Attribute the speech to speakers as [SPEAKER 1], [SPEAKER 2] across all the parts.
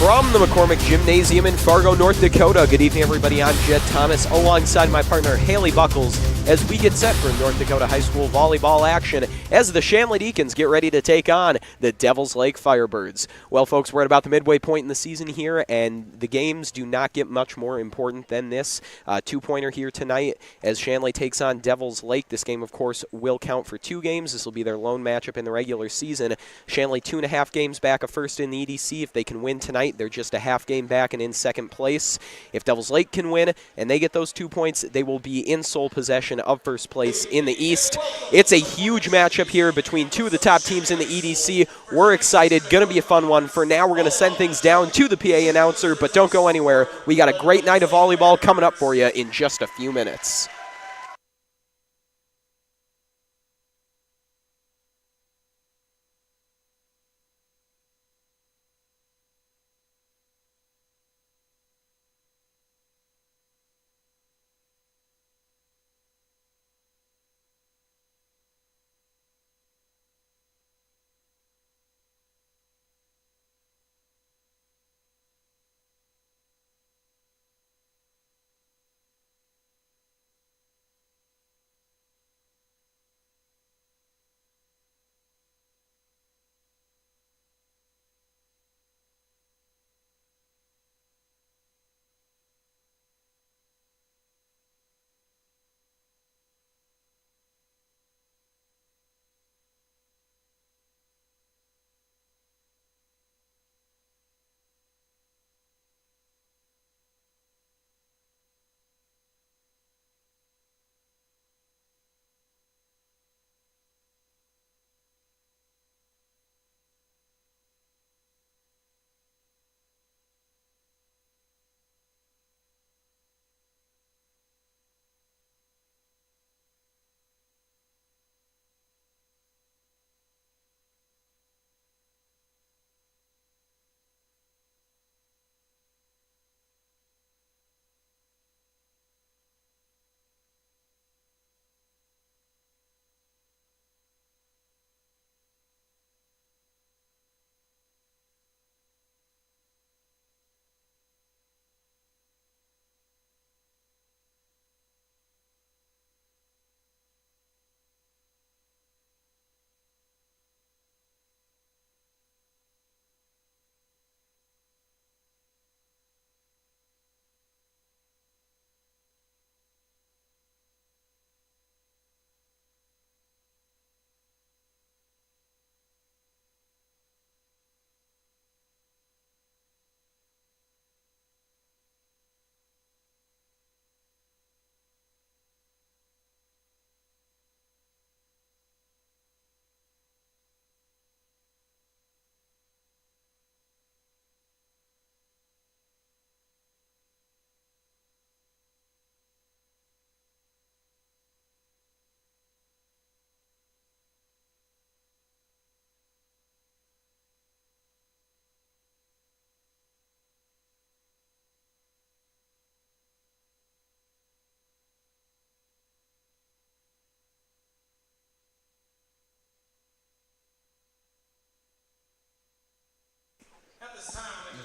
[SPEAKER 1] From the McCormick Gymnasium in Fargo, North Dakota. Good evening, everybody. I'm Jed Thomas alongside my partner Haley Buckles as we get set for North Dakota High School volleyball action as the Shanley Deacons get ready to take on the Devils Lake Firebirds. Well, folks, we're at about the midway point in the season here, and the games do not get much more important than this. Two-pointer here tonight as Shanley takes on Devils Lake. This game, of course, will count for 2 games. This will be their lone matchup in the regular season. Shanley 2.5 games back of first in the EDC. If they can win tonight, they're just a half game back and in second place. If Devils Lake can win and they get those 2 points, they will be in sole possession of first place in the East. It's a huge matchup here between 2 of the top teams in the EDC. We're excited. Going to be a fun one. For now, we're going to send things down to the PA announcer, but don't go anywhere. We got a great night of volleyball coming up for you in just a few minutes.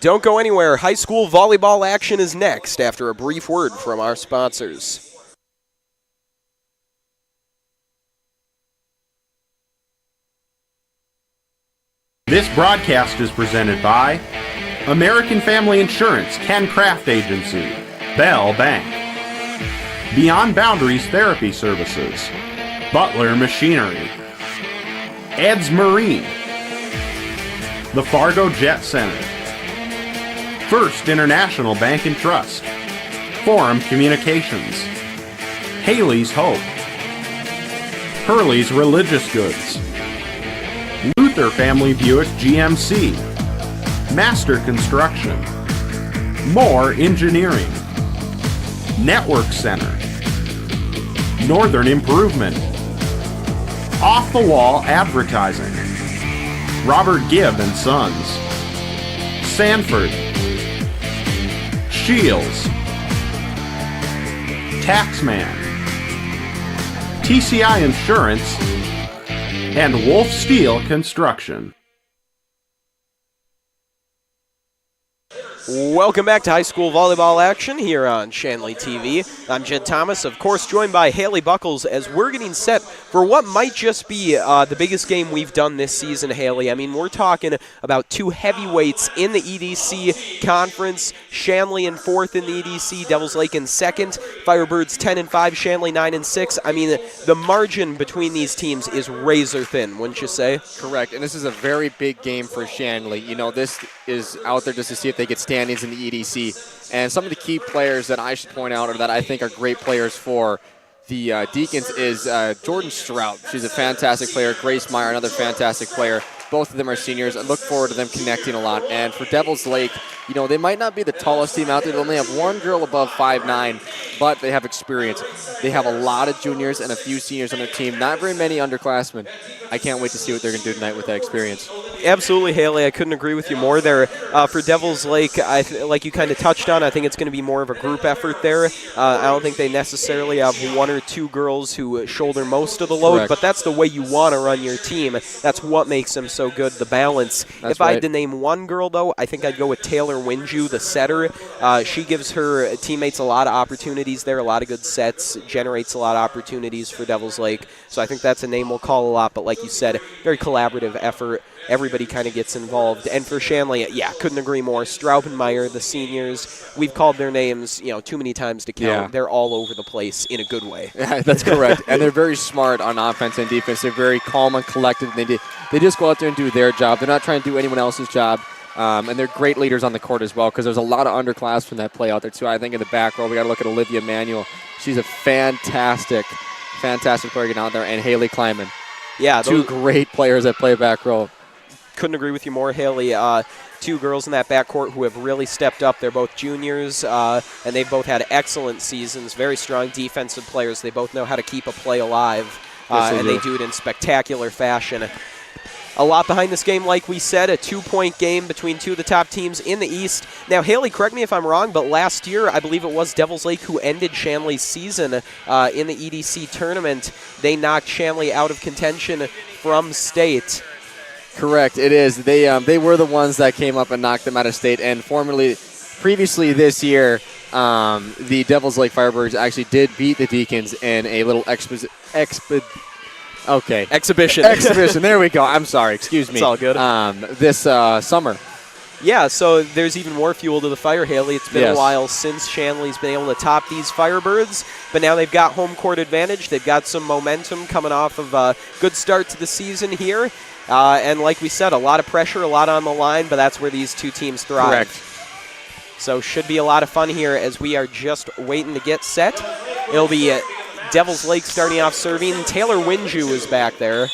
[SPEAKER 1] Don't go anywhere. High school volleyball action is next after a brief word from our sponsors.
[SPEAKER 2] This broadcast is presented by American Family Insurance, Ken Craft Agency, Bell Bank, Beyond Boundaries Therapy Services, Butler Machinery, Ed's Marine, the Fargo Jet Center, First International Bank and Trust, Forum Communications, Haley's Hope, Hurley's Religious Goods, Luther Family Buick GMC, Master Construction, Moore Engineering, Network Center, Northern Improvement, Off the Wall Advertising, Robert Gibb and Sons, Sanford, Shields, Taxman, TCI Insurance, and Wolf Steel Construction.
[SPEAKER 1] Welcome back to high school volleyball action here on Shanley TV. I'm Jed Thomas, of course, joined by Haley Buckles as we're getting set for what might just be the biggest game we've done this season, Haley. I mean, we're talking about two heavyweights in the EDC conference. Shanley in 4th in the EDC, Devils Lake in 2nd, Firebirds 10-5, Shanley 9-6. I mean, the margin between these teams is razor thin, wouldn't you say?
[SPEAKER 3] Correct, and this is a very big game for Shanley. You know, this is out there just to see if they get standings in the EDC. And some of the key players that I should point out or that I think are great players for the Deacons is Jordan Strout. She's a fantastic player. Grace Meyer, another fantastic player. Both of them are seniors. I look forward to them connecting a lot. And for Devils Lake, you know, they might not be the tallest team out there. They only have one girl above 5'9", but they have experience. They have a lot of juniors and a few seniors on their team. Not very many underclassmen. I can't wait to see what they're going to do tonight with that experience.
[SPEAKER 1] Absolutely, Haley. I couldn't agree with you more there. For Devils Lake, like you kind of touched on, I think it's going to be more of a group effort there. I don't think they necessarily have one or two girls who shoulder most of the load,
[SPEAKER 3] Correct.
[SPEAKER 1] but that's the way you want to run your team. That's what makes them so good, the balance.
[SPEAKER 3] That's
[SPEAKER 1] if I had
[SPEAKER 3] right.
[SPEAKER 1] to name one girl, though, I think I'd go with Taylor Winju, the setter. She gives her teammates a lot of opportunities there, a lot of good sets, generates a lot of opportunities for Devils Lake. So I think that's a name we'll call a lot, but like you said, very collaborative effort. Everybody kind of gets involved. And for Shanley, yeah, couldn't agree more. Straub and Meyer, the seniors, we've called their names, you know, too many times to count.
[SPEAKER 3] Yeah.
[SPEAKER 1] They're all over the place in a good way.
[SPEAKER 3] Yeah, that's correct. And they're very smart on offense and defense. They're very calm and collected. They just go out there and do their job. They're not trying to do anyone else's job. And they're great leaders on the court as well because there's a lot of underclassmen that play out there too. I think in the back row, we got to look at Olivia Manuel. She's a fantastic player getting out there. And Haley Kleiman.
[SPEAKER 1] Yeah,
[SPEAKER 3] Two great players that play back row.
[SPEAKER 1] Couldn't agree with you more, Haley. Two girls in that backcourt who have really stepped up. They're both juniors, and they've both had excellent seasons, very strong defensive players. They both know how to keep a play alive, and they do it in spectacular fashion. A lot behind this game, like we said, a 2-point game between two of the top teams in the East. Now, Haley, correct me if I'm wrong, but last year I believe it was Devils Lake who ended Shanley's season in the EDC tournament. They knocked Shanley out of contention from state.
[SPEAKER 3] Correct, it is. They were the ones that came up and knocked them out of state. And previously this year, the Devils Lake Firebirds actually did beat the Deacons in a little exhibition. Exhibition. There we go. I'm sorry. Excuse me.
[SPEAKER 1] It's all good.
[SPEAKER 3] This summer.
[SPEAKER 1] Yeah, so there's even more fuel to the fire, Haley. It's been a while since Shanley's been able to top these Firebirds, but now they've got home court advantage. They've got some momentum coming off of a good start to the season here. And like we said, a lot of pressure, a lot on the line, but that's where these two teams thrive.
[SPEAKER 3] Correct.
[SPEAKER 1] So should be a lot of fun here as we are just waiting to get set. It'll be Devils Lake starting off serving. Taylor Winju is back there,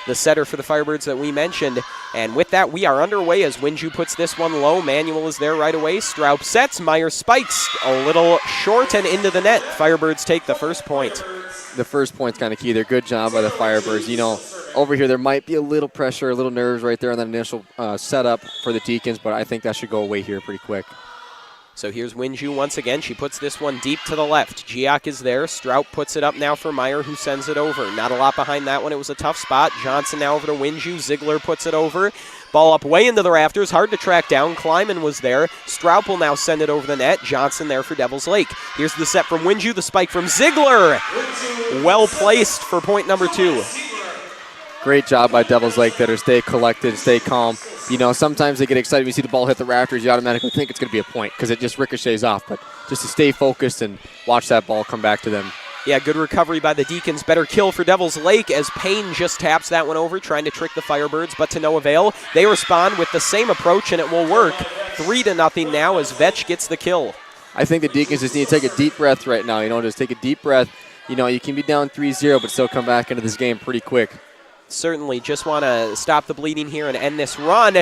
[SPEAKER 1] the setter for the Firebirds that we mentioned. And with that, we are underway as Winju puts this one low. Manuel is there right away. Straub sets. Meyer spikes a little short and into the net. Firebirds take the first point.
[SPEAKER 3] The first point's kind of key. They're good job by the Firebirds. You know, over here there might be a little pressure, a little nerves right there on that initial setup for the Deacons, but I think that should go away here pretty quick.
[SPEAKER 1] So here's Winju once again. She puts this one deep to the left. Giak is there. Strout puts it up now for Meyer, who sends it over. Not a lot behind that one. It was a tough spot. Johnson now over to Winju. Ziegler puts it over. Ball up way into the rafters. Hard to track down. Kleiman was there. Strout will now send it over the net. Johnson there for Devils Lake. Here's the set from Winju. The spike from Ziegler. Well placed for point number 2.
[SPEAKER 3] Great job by Devils Lake there to stay collected, stay calm. You know, sometimes they get excited when you see the ball hit the rafters. You automatically think it's going to be a point because it just ricochets off. But just to stay focused and watch that ball come back to them.
[SPEAKER 1] Yeah, good recovery by the Deacons. Better kill for Devils Lake as Payne just taps that one over, trying to trick the Firebirds, but to no avail. They respond with the same approach, and it will work. 3-0 now as Vetch gets the kill.
[SPEAKER 3] I think the Deacons just need to take a deep breath right now. You know, just take a deep breath. You know, you can be down 3-0, but still come back into this game pretty quick.
[SPEAKER 1] Certainly just want to stop the bleeding here and end this run.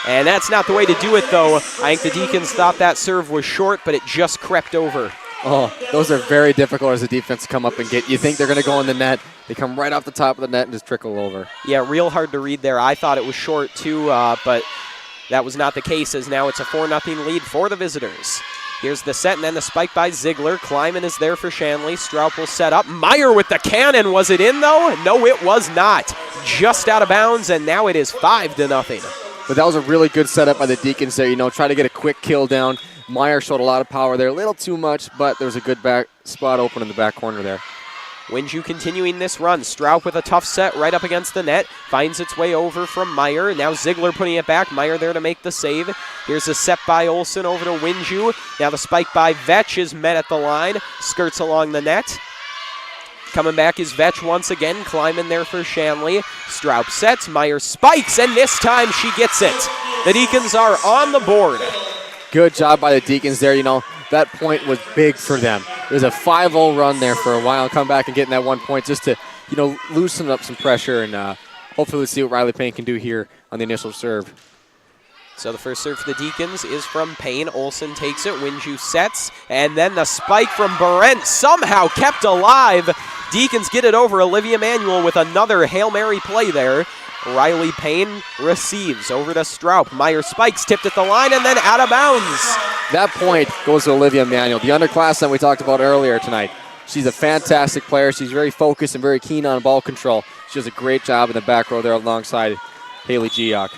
[SPEAKER 1] And that's not the way to do it, though. I think the Deacons thought that serve was short, but it just crept over.
[SPEAKER 3] Oh, those are very difficult as a defense to come up and get. You think they're going to go in the net. They come right off the top of the net and just trickle over.
[SPEAKER 1] Yeah, real hard to read there. I thought it was short, too, but that was not the case, as now it's a 4-0 lead for the visitors. Here's the set, and then the spike by Ziegler. Kleiman is there for Shanley. Straub will set up. Meyer with the cannon. Was it in, though? No, it was not. Just out of bounds, and now it is 5-0.
[SPEAKER 3] But that was a really good setup by the Deacons there. Try to get a quick kill down. Meyer showed a lot of power there, a little too much, but there was a good back spot open in the back corner there.
[SPEAKER 1] Winju continuing this run. Straub with a tough set right up against the net. Finds its way over from Meyer. Now Ziegler putting it back. Meyer there to make the save. Here's a set by Olsen over to Winju. Now the spike by Vetch is met at the line. Skirts along the net. Coming back is Vetch once again. Climbing there for Shanley. Straub sets. Meyer spikes, and this time she gets it. The Deacons are on the board.
[SPEAKER 3] Good job by the Deacons there. That point was big for them. It was a 5-0 run there for a while. Come back and getting that 1 point just to, loosen up some pressure, and hopefully we'll see what Riley Payne can do here on the initial serve.
[SPEAKER 1] So the first serve for the Deacons is from Payne. Olsen takes it. Winju sets. And then the spike from Barent somehow kept alive. Deacons get it over. Olivia Manuel with another Hail Mary play there. Riley Payne receives over to Straub. Meyer spikes, tipped at the line, and then out of bounds.
[SPEAKER 3] That point goes to Olivia Manuel, the underclassmen we talked about earlier tonight. She's a fantastic player. She's very focused and very keen on ball control. She does a great job in the back row there alongside Haley Giok.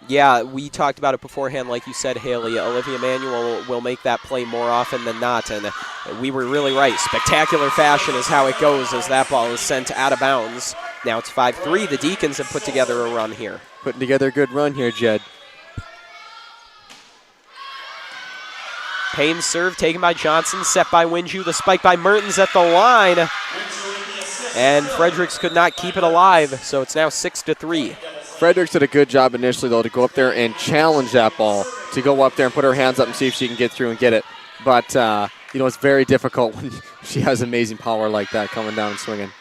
[SPEAKER 1] Yeah, we talked about it beforehand, like you said, Haley. Olivia Manuel will make that play more often than not, and we were really right. Spectacular fashion is how it goes as that ball is sent out of bounds. Now it's 5-3. The Deacons have put together a run here.
[SPEAKER 3] Putting together a good run here, Jed.
[SPEAKER 1] Payne's serve taken by Johnson, set by Winju. The spike by Mertens at the line. And Fredericks could not keep it alive, so it's now 6-3.
[SPEAKER 3] Fredericks did a good job initially, though, to go up there and challenge that ball, to go up there and put her hands up and see if she can get through and get it. But, it's very difficult when she has amazing power like that coming down and swinging.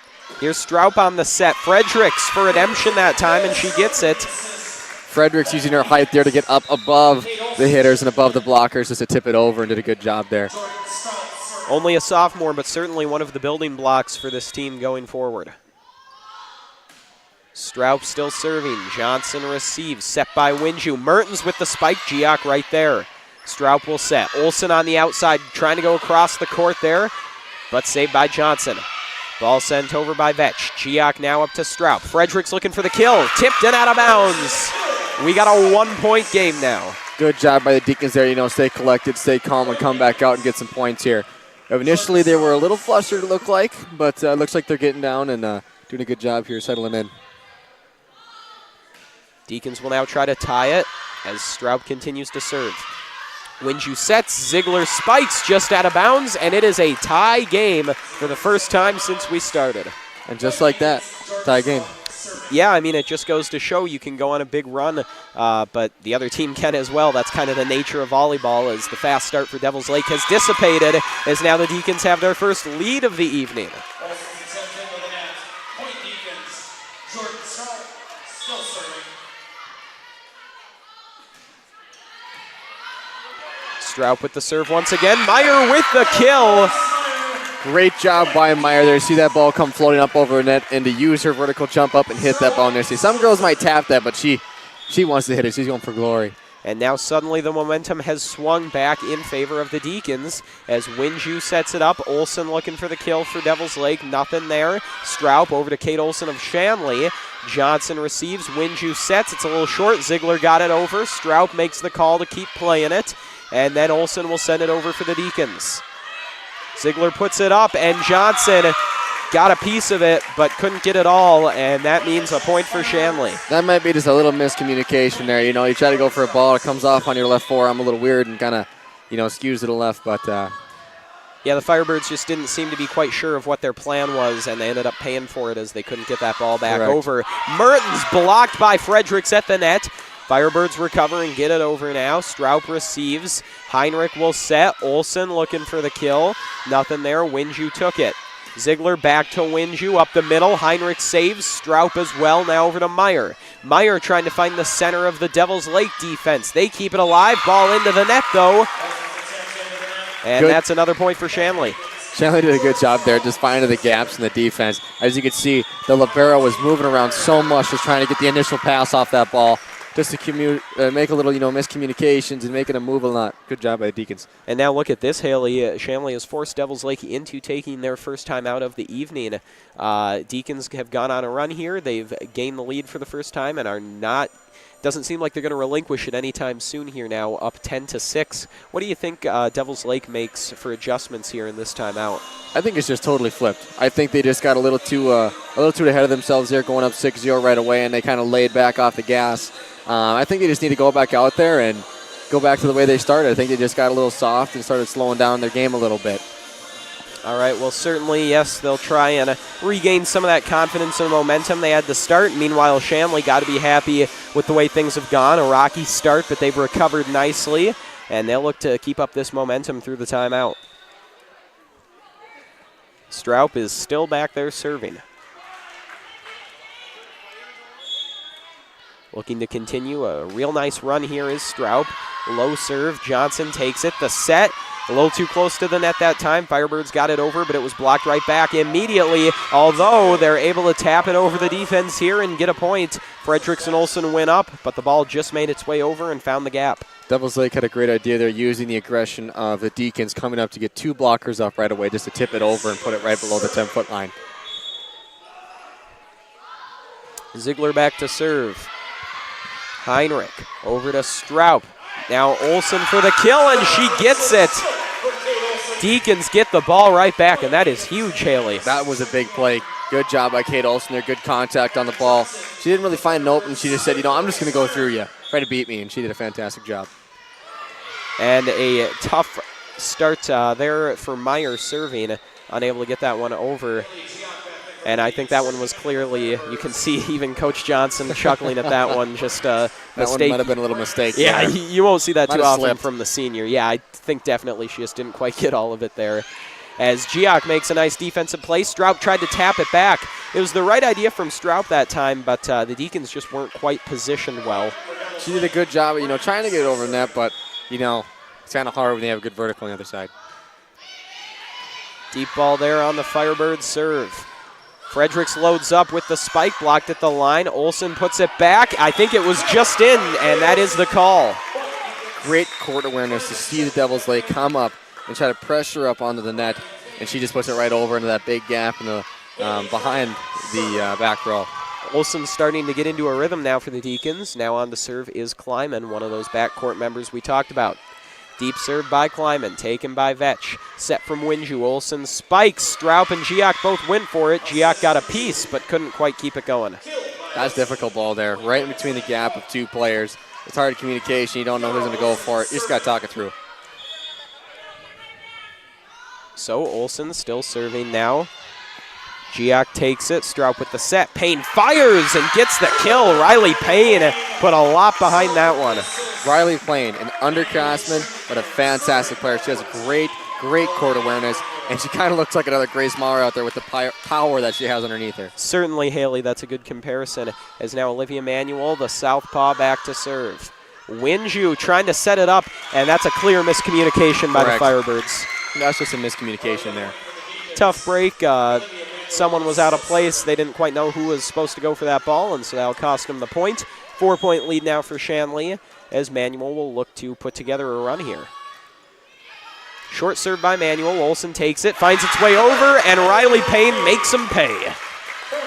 [SPEAKER 1] Here's Straub on the set. Fredericks for redemption that time, and she gets it.
[SPEAKER 3] Fredericks using her height there to get up above the hitters and above the blockers just to tip it over, and did a good job there.
[SPEAKER 1] Only a sophomore, but certainly one of the building blocks for this team going forward. Straub still serving. Johnson receives. Set by Winju. Mertens with the spike. Giok right there. Straub will set. Olsen on the outside trying to go across the court there, but saved by Johnson. Ball sent over by Vetch. Giok now up to Straub. Fredericks looking for the kill. Tipped and out of bounds. We got a 1-point game now.
[SPEAKER 3] Good job by the Deacons there. Stay collected, stay calm, and come back out and get some points here. Initially, they were a little flustered, it looked like, but looks like they're getting down and doing a good job here settling in.
[SPEAKER 1] Deacons will now try to tie it as Straub continues to serve. Winju sets, Ziegler spikes just out of bounds, and it is a tie game for the first time since we started.
[SPEAKER 3] And just like that, tie game.
[SPEAKER 1] Yeah, I mean, it just goes to show you can go on a big run, but the other team can as well. That's kind of the nature of volleyball, as the fast start for Devils Lake has dissipated, as now the Deacons have their first lead of the evening. Straub with the serve once again. Meyer with the kill.
[SPEAKER 3] Great job by Meyer there. See that ball come floating up over the net, and to use her vertical jump up and hit that ball in there. See, some girls might tap that, but she wants to hit it. She's going for glory.
[SPEAKER 1] And now suddenly the momentum has swung back in favor of the Deacons as Winju sets it up. Olsen looking for the kill for Devils Lake. Nothing there. Straub over to Kate Olsen of Shanley. Johnson receives. Winju sets. It's a little short. Ziegler got it over. Straub makes the call to keep playing it. And then Olsen will send it over for the Deacons. Ziegler puts it up, and Johnson got a piece of it, but couldn't get it all, and that means a point for Shanley.
[SPEAKER 3] That might be just a little miscommunication there. You try to go for a ball, it comes off on your left forearm a little weird and kind of, skews to the left, but...
[SPEAKER 1] Yeah, the Firebirds just didn't seem to be quite sure of what their plan was, and they ended up paying for it as they couldn't get that ball back over. Mertens blocked by Fredericks at the net. Firebirds recover and get it over now. Straub receives. Heinrich will set. Olsen looking for the kill. Nothing there. Winju took it. Ziegler back to Winju up the middle. Heinrich saves. Straub as well. Now over to Meyer. Meyer trying to find the center of the Devils Lake defense. They keep it alive. Ball into the net though. And that's another point for Shanley.
[SPEAKER 3] Shanley did a good job there just finding the gaps in the defense. As you can see, the libero was moving around so much just trying to get the initial pass off that ball. Just to make a little, miscommunications and making a move a lot. Good job by the Deacons.
[SPEAKER 1] And now look at this, Haley. Shanley has forced Devils Lake into taking their first time out of the evening. Deacons have gone on a run here. They've gained the lead for the first time and are not doesn't seem like they're going to relinquish it anytime soon here now, up 10-6. What do you think Devils Lake makes for adjustments here in this timeout?
[SPEAKER 3] I think it's just totally flipped. I think they just got a little too ahead of themselves there, going up 6-0 right away, and they kind of laid back off the gas. I think they just need to go back out there and go back to the way they started. I think they just got a little soft and started slowing down their game a little bit.
[SPEAKER 1] All right, well, certainly, yes, they'll try and regain some of that confidence and momentum they had to start. Meanwhile, Shanley got to be happy with the way things have gone. A rocky start, but they've recovered nicely, and they'll look to keep up this momentum through the timeout. Stroup is still back there serving. Looking to continue. A real nice run here is Stroup. Low serve. Johnson takes it. The set. A little too close to the net that time. Firebirds got it over, but it was blocked right back immediately. Although they're able to tap it over the defense here and get a point. Fredericks and Olsen win up, but the ball just made its way over and found the gap.
[SPEAKER 3] Devils Lake had a great idea there, using the aggression of the Deacons coming up to get 2 blockers up right away just to tip it over and put it right below the 10-foot line.
[SPEAKER 1] Ziegler back to serve. Heinrich over to Stroup. Now Olsen for the kill, and she gets it. Deacons get the ball right back, and that is huge, Haley.
[SPEAKER 3] That was a big play. Good job by Kate Olsen there. Good contact on the ball. She didn't really find an open. She just said, I'm just going to go through you. Try to beat me, and she did a fantastic job.
[SPEAKER 1] And a tough start there for Meyer serving. Unable to get that one over. And I think that one was clearly, you can see even Coach Johnson chuckling at that one. Just a mistake.
[SPEAKER 3] That one might have been a little mistake.
[SPEAKER 1] Yeah,
[SPEAKER 3] there.
[SPEAKER 1] you won't see that too often
[SPEAKER 3] slipped
[SPEAKER 1] from the senior. Yeah, I think definitely she just didn't quite get all of it there. As Giak makes a nice defensive play, Stroup tried to tap it back. It was the right idea from Stroup that time, but the Deacons just weren't quite positioned well.
[SPEAKER 3] She did a good job of, trying to get it over the net, but, it's kind of hard when they have a good vertical on the other side.
[SPEAKER 1] Deep ball there on the Firebirds serve. Fredericks loads up with the spike, blocked at the line. Olsen puts it back. I think it was just in, and that is the call.
[SPEAKER 3] Great court awareness to see the Devils Lake come up and try to pressure up onto the net, and she just puts it right over into that big gap in the behind the back row.
[SPEAKER 1] Olsen's starting to get into a rhythm now for the Deacons. Now on to serve is Kleiman, one of those backcourt members we talked about. Deep serve by Kleiman, taken by Vetch. Set from Winju. Olsen spikes. Stroup and Giak both went for it. Giak got a piece, but couldn't quite keep it going.
[SPEAKER 3] That's a difficult ball there, right in between the gap of 2 players. It's hard communication. You don't know who's going to go for it. You just got to talk it through.
[SPEAKER 1] So Olsen still serving now. Giak takes it. Stroup with the set. Payne fires and gets the kill. Riley Payne put a lot behind that one.
[SPEAKER 3] Riley Payne, an underclassman, but a fantastic player. She has great court awareness, and she kind of looks like another Grace Maurer out there with the power that she has underneath her.
[SPEAKER 1] Certainly, Haley, that's a good comparison. As now Olivia Manuel, the southpaw, back to serve. Winju trying to set it up, and that's a clear miscommunication by the Firebirds.
[SPEAKER 3] That's just a miscommunication there.
[SPEAKER 1] Tough break. Someone was out of place. They didn't quite know who was supposed to go for that ball, and so that'll cost them the point. 4-point lead now for Shanley, as Manuel will look to put together a run here. Short serve by Manuel. Olsen takes it, finds its way over, and Riley Payne makes him pay.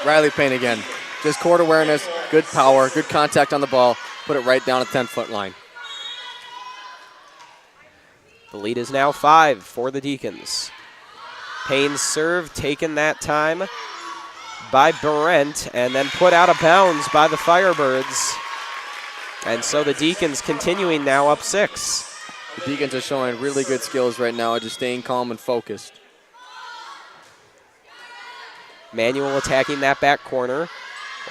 [SPEAKER 3] Riley Payne again. Just court awareness, good power, good contact on the ball. Put it right down at 10-foot line.
[SPEAKER 1] The lead is now 5 for the Deacons. Payne's serve taken that time by Brent and then put out of bounds by the Firebirds. And so the Deacons continuing now up 6.
[SPEAKER 3] The Deacons are showing really good skills right now, just staying calm and focused.
[SPEAKER 1] Manuel attacking that back corner.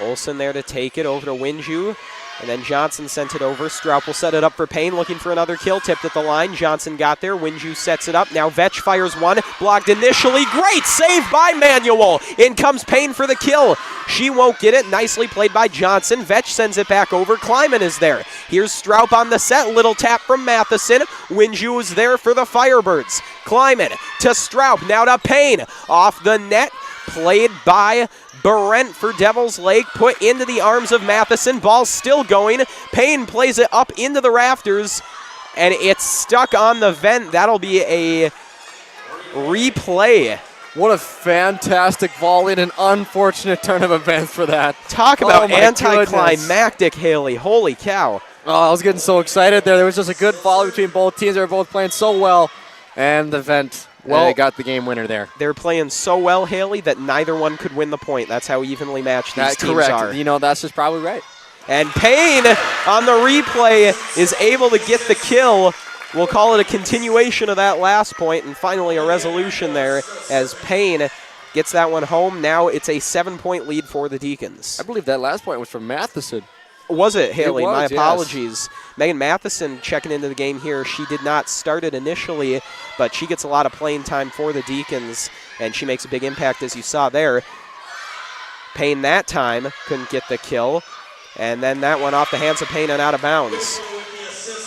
[SPEAKER 1] Olsen there to take it over to Winju. And then Johnson sent it over. Stroup will set it up for Payne, looking for another kill. Tipped at the line. Johnson got there. Winju sets it up. Now Vetch fires one. Blocked initially. Great save by Manuel. In comes Payne for the kill. She won't get it. Nicely played by Johnson. Vetch sends it back over. Kleiman is there. Here's Stroup on the set. Little tap from Matheson. Winju is there for the Firebirds. Kleiman to Stroup. Now to Payne. Off the net. Played by Brent for Devils Lake, put into the arms of Matheson. Ball still going. Payne plays it up into the rafters, and it's stuck on the vent. That'll be a replay.
[SPEAKER 3] What a fantastic volley and an unfortunate turn of events for that.
[SPEAKER 1] Talk about
[SPEAKER 3] my
[SPEAKER 1] anticlimactic, Haley. Holy cow.
[SPEAKER 3] Oh, I was getting so excited there. There was just a good volley between both teams. They were both playing so well. And the event, they got the game winner there.
[SPEAKER 1] They're playing so well, Haley, that neither one could win the point. That's how evenly matched these teams are.
[SPEAKER 3] You know, that's just probably right.
[SPEAKER 1] And Payne on the replay is able to get the kill. We'll call it a continuation of that last point, and finally a resolution there as Payne gets that one home. Now it's a 7-point lead for the Deacons.
[SPEAKER 3] I believe that last point was from Matheson.
[SPEAKER 1] Was it, Haley?
[SPEAKER 3] It was,
[SPEAKER 1] my
[SPEAKER 3] yes.
[SPEAKER 1] apologies. Megan Matheson checking into the game here. She did not start it initially, but she gets a lot of playing time for the Deacons, and she makes a big impact, as you saw there. Payne that time couldn't get the kill, and then that one off the hands of Payne and out of bounds.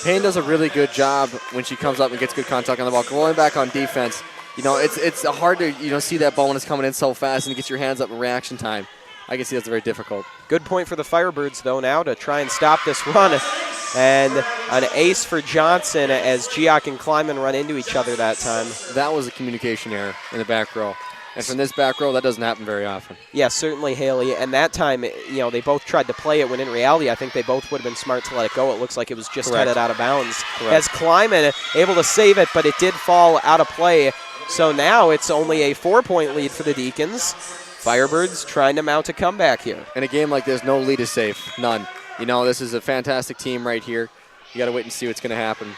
[SPEAKER 3] Payne does a really good job when she comes up and gets good contact on the ball. Going back on defense, you know, it's hard to see that ball when it's coming in so fast and get your hands up in reaction time. I can see that's very difficult.
[SPEAKER 1] Good point for the Firebirds, though, now to try and stop this run. And an ace for Johnson as Giak and Kleiman run into each other that time.
[SPEAKER 3] That was a communication error in the back row. And from this back row, that doesn't happen very often.
[SPEAKER 1] Yeah, certainly, Haley. And that time, they both tried to play it when in reality, I think they both would have been smart to let it go. It looks like it was just headed out of bounds.
[SPEAKER 3] Correct.
[SPEAKER 1] As Kleiman able to save it, but it did fall out of play. So now it's only a 4-point lead for the Deacons. Firebirds trying to mount a comeback here.
[SPEAKER 3] In a game like this, no lead is safe. None. This is a fantastic team right here. You got to wait and see what's going to happen.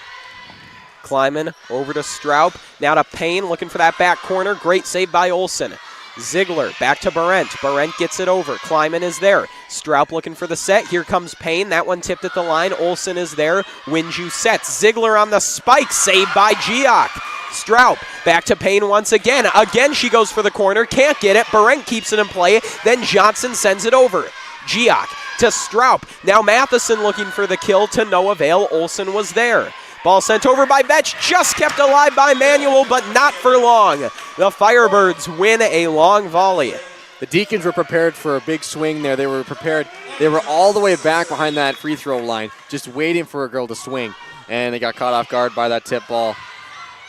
[SPEAKER 1] Kleiman over to Straub. Now to Payne looking for that back corner. Great save by Olsen. Ziegler back to Barent. Barent gets it over. Kleiman is there. Straub looking for the set. Here comes Payne. That one tipped at the line. Olsen is there. Winju sets. Ziegler on the spike. Saved by Giak. Straub back to Payne once again. Again she goes for the corner. Can't get it. Barent keeps it in play. Then Johnson sends it over. Giak to Straub. Now Matheson looking for the kill to no avail. Olsen was there. Ball sent over by Vetch, just kept alive by Manuel, but not for long. The Firebirds win a long volley.
[SPEAKER 3] The Deacons were prepared for a big swing there. They were prepared. They were all the way back behind that free throw line, just waiting for a girl to swing. And they got caught off guard by that tip ball.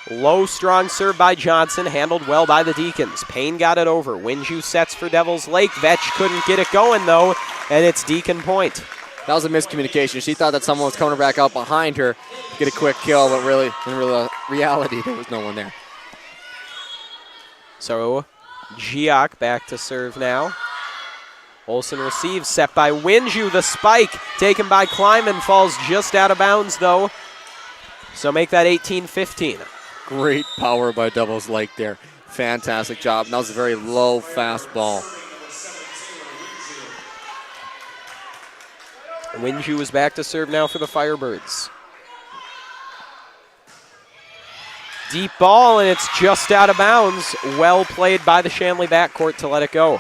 [SPEAKER 1] Low, strong serve by Johnson, handled well by the Deacons. Payne got it over. Winju sets for Devil's Lake. Vetch couldn't get it going, though, and it's Deacon point.
[SPEAKER 3] That was a miscommunication. She thought that someone was coming back out behind her to get a quick kill, but really, in reality, there was no one there.
[SPEAKER 1] So, Giak back to serve now. Olsen receives, set by Winju. The spike taken by Kleiman falls just out of bounds, though. So make that 18-15.
[SPEAKER 3] Great power by Devil's Lake there. Fantastic job. And that was a very low, fast ball.
[SPEAKER 1] Winju is back to serve now for the Firebirds. Deep ball, and it's just out of bounds. Well played by the Shanley backcourt to let it go.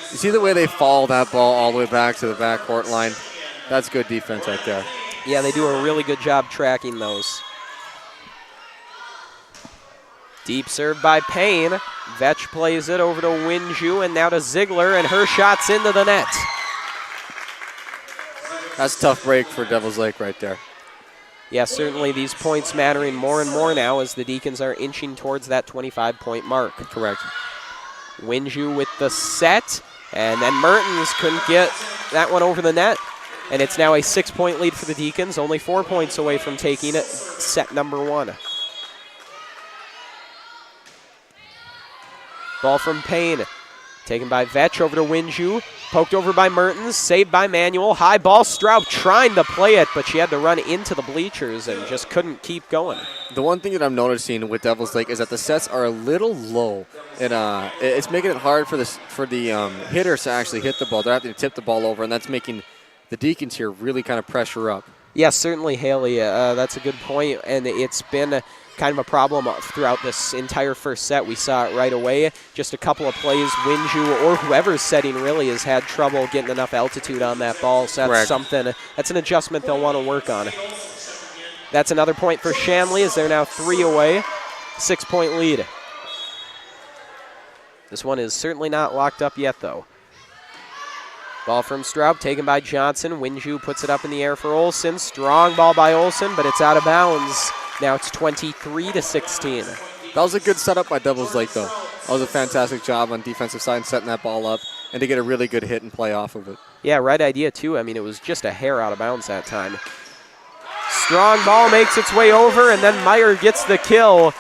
[SPEAKER 3] You see the way they follow that ball all the way back to the backcourt line? That's good defense right there.
[SPEAKER 1] Yeah, they do a really good job tracking those. Deep serve by Payne. Vetch plays it over to Winju, and now to Ziegler, and her shot's into the net.
[SPEAKER 3] That's a tough break for Devil's Lake right there.
[SPEAKER 1] Yeah, certainly these points mattering more and more now as the Deacons are inching towards that 25-point mark.
[SPEAKER 3] Correct.
[SPEAKER 1] Winju with the set, and then Mertens couldn't get that one over the net. And it's now a 6-point lead for the Deacons, only 4 points away from taking it, set number 1. Ball from Payne. Taken by Vetch over to Winju. Poked over by Mertens. Saved by Manuel. High ball. Straub trying to play it, but she had to run into the bleachers and just couldn't keep going.
[SPEAKER 3] The one thing that I'm noticing with Devil's Lake is that the sets are a little low. And it's making it hard for the hitters to actually hit the ball. They're having to tip the ball over, and that's making the Deacons here really kind of pressure up.
[SPEAKER 1] Yes, certainly, Haley. That's a good point, and it's been kind of a problem throughout this entire first set. We saw it right away. Just a couple of plays, Winju or whoever's setting really has had trouble getting enough altitude on that ball. So that's something, that's an adjustment they'll want to work on. That's another point for Shanley as they're now 3 away. 6-point lead. This one is certainly not locked up yet, though. Ball from Straub, taken by Johnson. Winju puts it up in the air for Olsen. Strong ball by Olsen, but it's out of bounds. Now it's 23-16.
[SPEAKER 3] That was a good setup by Devil's Lake, though. That was a fantastic job on defensive side, setting that ball up, and to get a really good hit and play off of it.
[SPEAKER 1] Yeah, right idea, too. I mean, it was just a hair out of bounds that time. Strong ball makes its way over, and then Meyer gets the kill.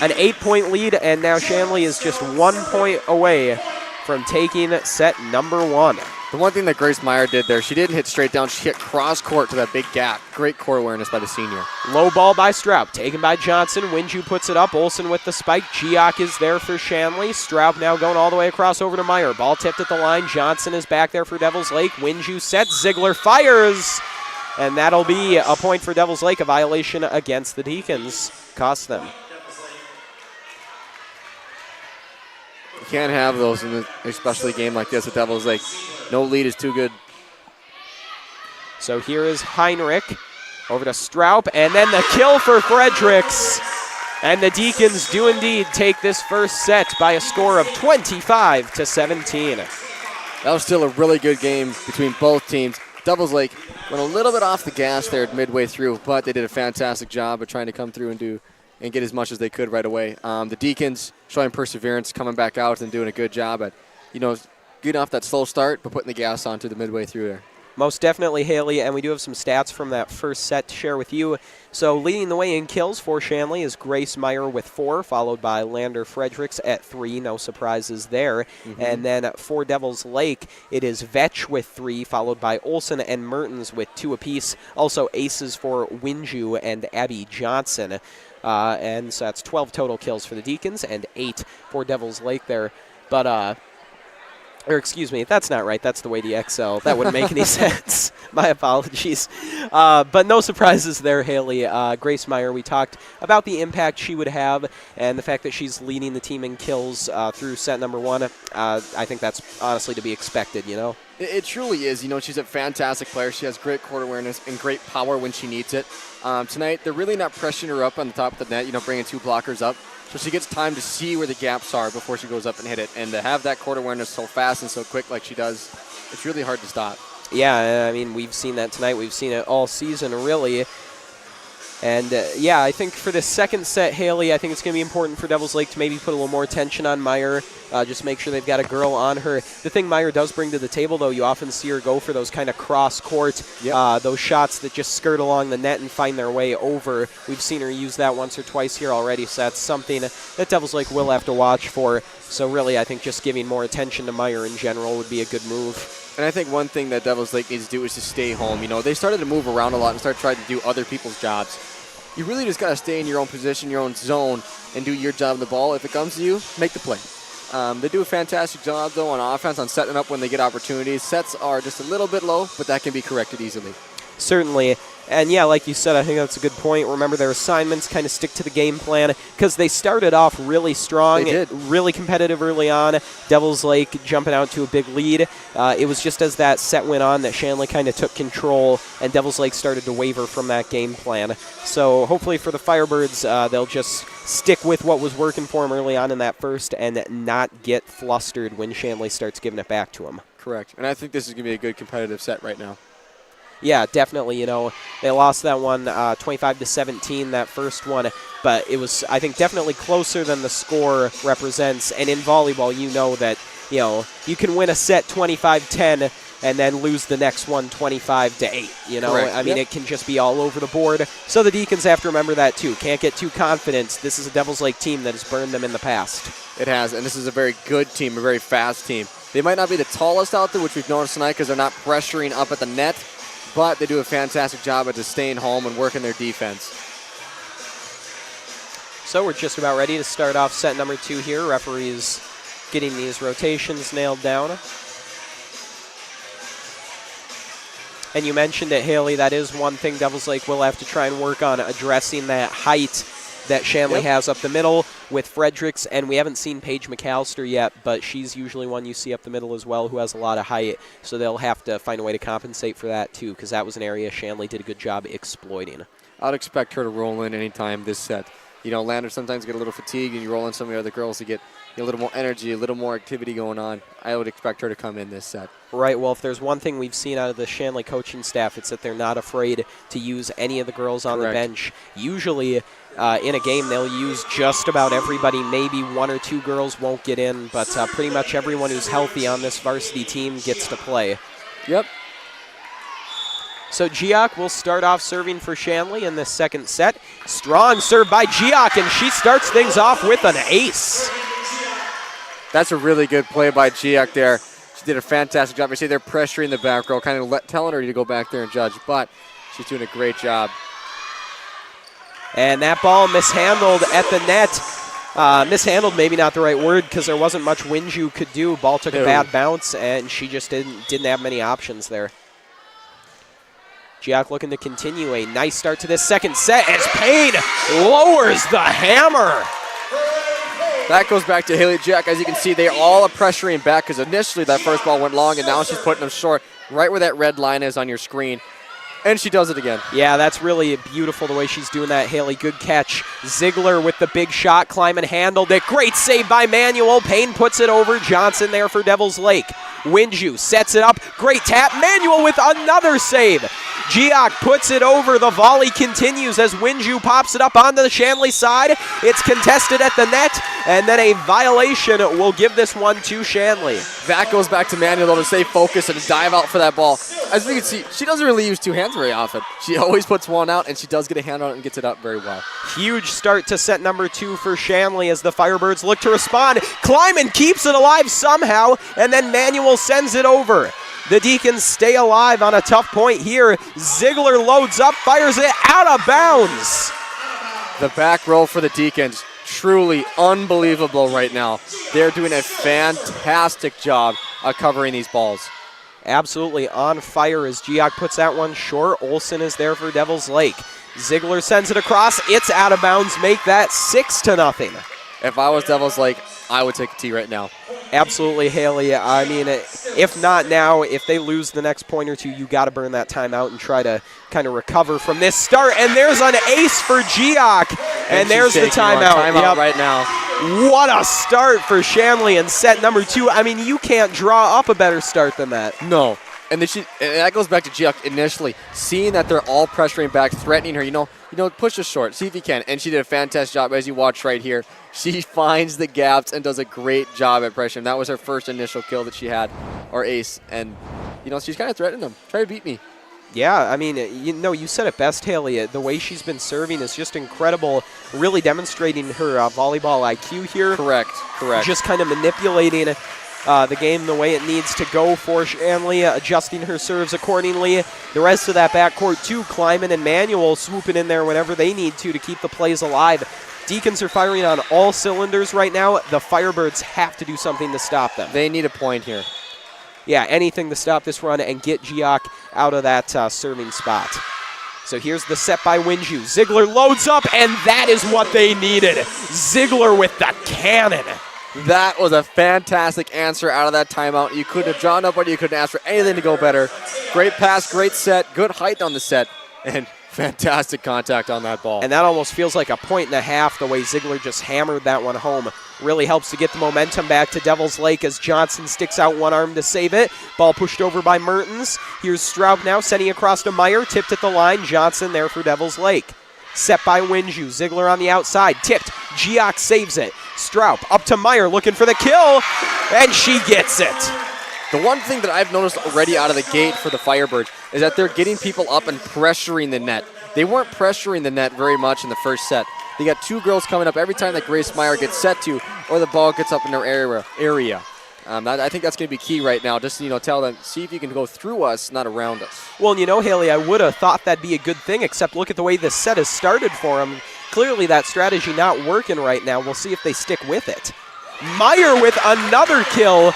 [SPEAKER 1] An 8-point lead, and now Shanley is just 1 point away from taking set number 1.
[SPEAKER 3] The one thing that Grace Meyer did there, she didn't hit straight down. She hit cross court to that big gap. Great court awareness by the senior.
[SPEAKER 1] Low ball by Straub, taken by Johnson. Winju puts it up. Olsen with the spike. Giak is there for Shanley. Straub now going all the way across over to Meyer. Ball tipped at the line. Johnson is back there for Devils Lake. Winju sets. Ziegler fires. And that'll be a point for Devils Lake, a violation against the Deacons. Cost them.
[SPEAKER 3] You can't have those in especially a game like this at Devils Lake. No lead is too good.
[SPEAKER 1] So here is Heinrich over to Straub, and then the kill for Fredericks. And the Deacons do indeed take this first set by a score of 25-17.
[SPEAKER 3] That was still a really good game between both teams. Devils Lake went a little bit off the gas there midway through, but they did a fantastic job of trying to come through and get as much as they could right away. The Deacons showing perseverance, coming back out and doing a good job at, getting off that slow start, but putting the gas on to the midway through there.
[SPEAKER 1] Most definitely, Haley, and we do have some stats from that first set to share with you. So leading the way in kills for Shanley is Grace Meyer with 4, followed by Lander Fredericks at 3. No surprises there. Mm-hmm. And then for Devils Lake, it is Vetch with 3, followed by Olsen and Mertens with 2 apiece. Also aces for Winju and Abby Johnson. And so that's 12 total kills for the Deacons and 8 for Devils Lake there. But or excuse me, that's not right. That's the way the XL. That wouldn't make any sense. My apologies. But no surprises there, Haley. Grace Meyer, we talked about the impact she would have and the fact that she's leading the team in kills through set number 1. I think that's honestly to be expected,
[SPEAKER 3] It truly is. She's a fantastic player. She has great court awareness and great power when she needs it. Tonight, they're really not pressuring her up on the top of the net, bringing 2 blockers up. So she gets time to see where the gaps are before she goes up and hit it. And to have that court awareness so fast and so quick like she does, it's really hard to stop.
[SPEAKER 1] Yeah, I mean, we've seen that tonight. We've seen it all season, really. And, I think for the second set, Haley, I think it's going to be important for Devils Lake to maybe put a little more attention on Meyer, just make sure they've got a girl on her. The thing Meyer does bring to the table, though, you often see her go for those kind of cross-court, those shots that just skirt along the net and find their way over. We've seen her use that once or twice here already, so that's something that Devils Lake will have to watch for. So really, I think just giving more attention to Meyer in general would be a good move.
[SPEAKER 3] And I think one thing that Devils Lake needs to do is to stay home. They started to move around a lot and start trying to do other people's jobs. You really just got to stay in your own position, your own zone, and do your job of the ball. If it comes to you, make the play. They do a fantastic job, though, on offense, on setting up when they get opportunities. Sets are just a little bit low, but that can be corrected easily.
[SPEAKER 1] Certainly. And, like you said, I think that's a good point. Remember, their assignments kind of stick to the game plan because they started off really strong,
[SPEAKER 3] they did.
[SPEAKER 1] Really competitive early on. Devils Lake jumping out to a big lead. It was just as that set went on that Shanley kind of took control, and Devils Lake started to waver from that game plan. So hopefully for the Firebirds, they'll just stick with what was working for them early on in that first and not get flustered when Shanley starts giving it back to them.
[SPEAKER 3] Correct. And I think this is going to be a good competitive set right now.
[SPEAKER 1] Yeah, definitely. They lost that one 25-17, that first one, but it was, I think, definitely closer than the score represents. And in volleyball, that, you can win a set 25-10 and then lose the next one 25-8.
[SPEAKER 3] Correct.
[SPEAKER 1] I mean, It can just be all over the board. So the Deacons have to remember that too. Can't get too confident. This is a Devils Lake team that has burned them in the past.
[SPEAKER 3] It has, and this is a very good team, a very fast team. They might not be the tallest out there, which we've noticed tonight because they're not pressuring up at the net, but they do a fantastic job at just staying home and working their defense.
[SPEAKER 1] So we're just about ready to start off set number 2 here. Referees getting these rotations nailed down. And you mentioned it, Haley, that is one thing Devils Lake will have to try and work on, addressing that height that Shanley has up the middle with Fredericks, and we haven't seen Paige McAllister yet, but she's usually one you see up the middle as well who has a lot of height, so they'll have to find a way to compensate for that too, because that was an area Shanley did a good job exploiting.
[SPEAKER 3] I'd expect her to roll in anytime this set. Lander sometimes get a little fatigued, and you roll in some of the other girls to get a little more energy, a little more activity going on. I would expect her to come in this set.
[SPEAKER 1] Right, well, if there's one thing we've seen out of the Shanley coaching staff, it's that they're not afraid to use any of the girls on the bench. Usually in a game, they'll use just about everybody. Maybe one or two girls won't get in, but pretty much everyone who's healthy on this varsity team gets to play.
[SPEAKER 3] Yep.
[SPEAKER 1] So Giak will start off serving for Shanley in this second set. Strong serve by Giak, and she starts things off with an ace.
[SPEAKER 3] That's a really good play by Giak there. She did a fantastic job. You see they're pressuring the back row, kind of telling her to go back there and judge, but she's doing a great job.
[SPEAKER 1] And that ball mishandled at the net. Mishandled, maybe not the right word, because there wasn't much Winju could do. Ball took a bad bounce, and she just didn't have many options there. Giak looking to continue a nice start to this second set as Payne lowers the hammer.
[SPEAKER 3] That goes back to Haley Giak. As you can see, they all are pressuring back because initially that first ball went long, and now she's putting them short right where that red line is on your screen. And she does it again. Yeah,
[SPEAKER 1] that's really beautiful the way she's doing that, Haley. Good catch. Ziegler with the big shot. Kleiman handled it. Great save by Manuel. Payne puts it over. Johnson there for Devil's Lake. Winju sets it up. Great tap. Manuel with another save. Giak puts it over. The volley continues as Winju pops it up onto the Shanley side. It's contested at the net, and then a violation will give this one to Shanley.
[SPEAKER 3] That goes back to Manuel to stay focused and dive out for that ball. As we can see, she doesn't really use two hands very often. She always puts one out, and she does get a hand on it and gets it up very well.
[SPEAKER 1] Huge start to set number 2 for Shanley as the Firebirds look to respond. Kleiman keeps it alive somehow, and then Manuel sends it over. The Deacons stay alive on a tough point here. Ziegler loads up, fires it out of bounds.
[SPEAKER 3] The back row for the Deacons, truly unbelievable right now. They're doing a fantastic job of covering these balls.
[SPEAKER 1] Absolutely on fire as Giak puts that one short. Olsen is there for Devil's Lake. Ziegler sends it across. It's out of bounds. Make that 6-0.
[SPEAKER 3] If I was Devil's Lake, I would take a tee right now.
[SPEAKER 1] Absolutely, Haley. I mean, if not now, if they lose the next point or two, you got to burn that timeout and try to kind of recover from this start. And there's an ace for Giak. And there's the timeout.
[SPEAKER 3] Timeout right now.
[SPEAKER 1] What a start for Shanley in set number 2. I mean, you can't draw up a better start than that.
[SPEAKER 3] No. And that goes back to Giak initially, seeing that they're all pressuring back, threatening her, you know, push us short, see if you can. And she did a fantastic job, as you watch right here. She finds the gaps and does a great job at pressuring. That was her first initial kill that she had, or ace. And, she's kind of threatening them. Try to beat me.
[SPEAKER 1] Yeah, I mean, you said it best, Haley. The way she's been serving is just incredible, really demonstrating her volleyball IQ here.
[SPEAKER 3] Correct.
[SPEAKER 1] Just kind of manipulating the game the way it needs to go for Shanley, adjusting her serves accordingly. The rest of that backcourt, too, Kleiman and Manuel swooping in there whenever they need to keep the plays alive. Deacons are firing on all cylinders right now. The Firebirds have to do something to stop them.
[SPEAKER 3] They need a point here.
[SPEAKER 1] Yeah, anything to stop this run and get Giak out of that serving spot. So here's the set by Winju. Ziegler loads up, and that is what they needed. Ziegler with the cannon.
[SPEAKER 3] That was a fantastic answer out of that timeout. You couldn't have drawn up, but you couldn't ask for anything to go better. Great pass, great set, good height on the set, and fantastic contact on that ball.
[SPEAKER 1] And that almost feels like a 1.5 the way Ziegler just hammered that one home. Really helps to get the momentum back to Devil's Lake as Johnson sticks out one arm to save it. Ball pushed over by Mertens. Here's Straub now sending across to Meyer. Tipped at the line. Johnson there for Devil's Lake. Set by Winju. Ziegler on the outside. Tipped. Giak saves it. Straub up to Meyer looking for the kill. And she gets it.
[SPEAKER 3] The one thing that I've noticed already out of the gate for the Firebirds is that they're getting people up and pressuring the net. They weren't pressuring the net very much in the first set. They got two girls coming up every time that Grace Meyer gets set to or the ball gets up in their area. I think that's going to be key right now. Just, tell them, see if you can go through us, not around us.
[SPEAKER 1] Well, Haley, I would have thought that'd be a good thing, except look at the way this set has started for them. Clearly that strategy not working right now. We'll see if they stick with it. Meyer with another kill,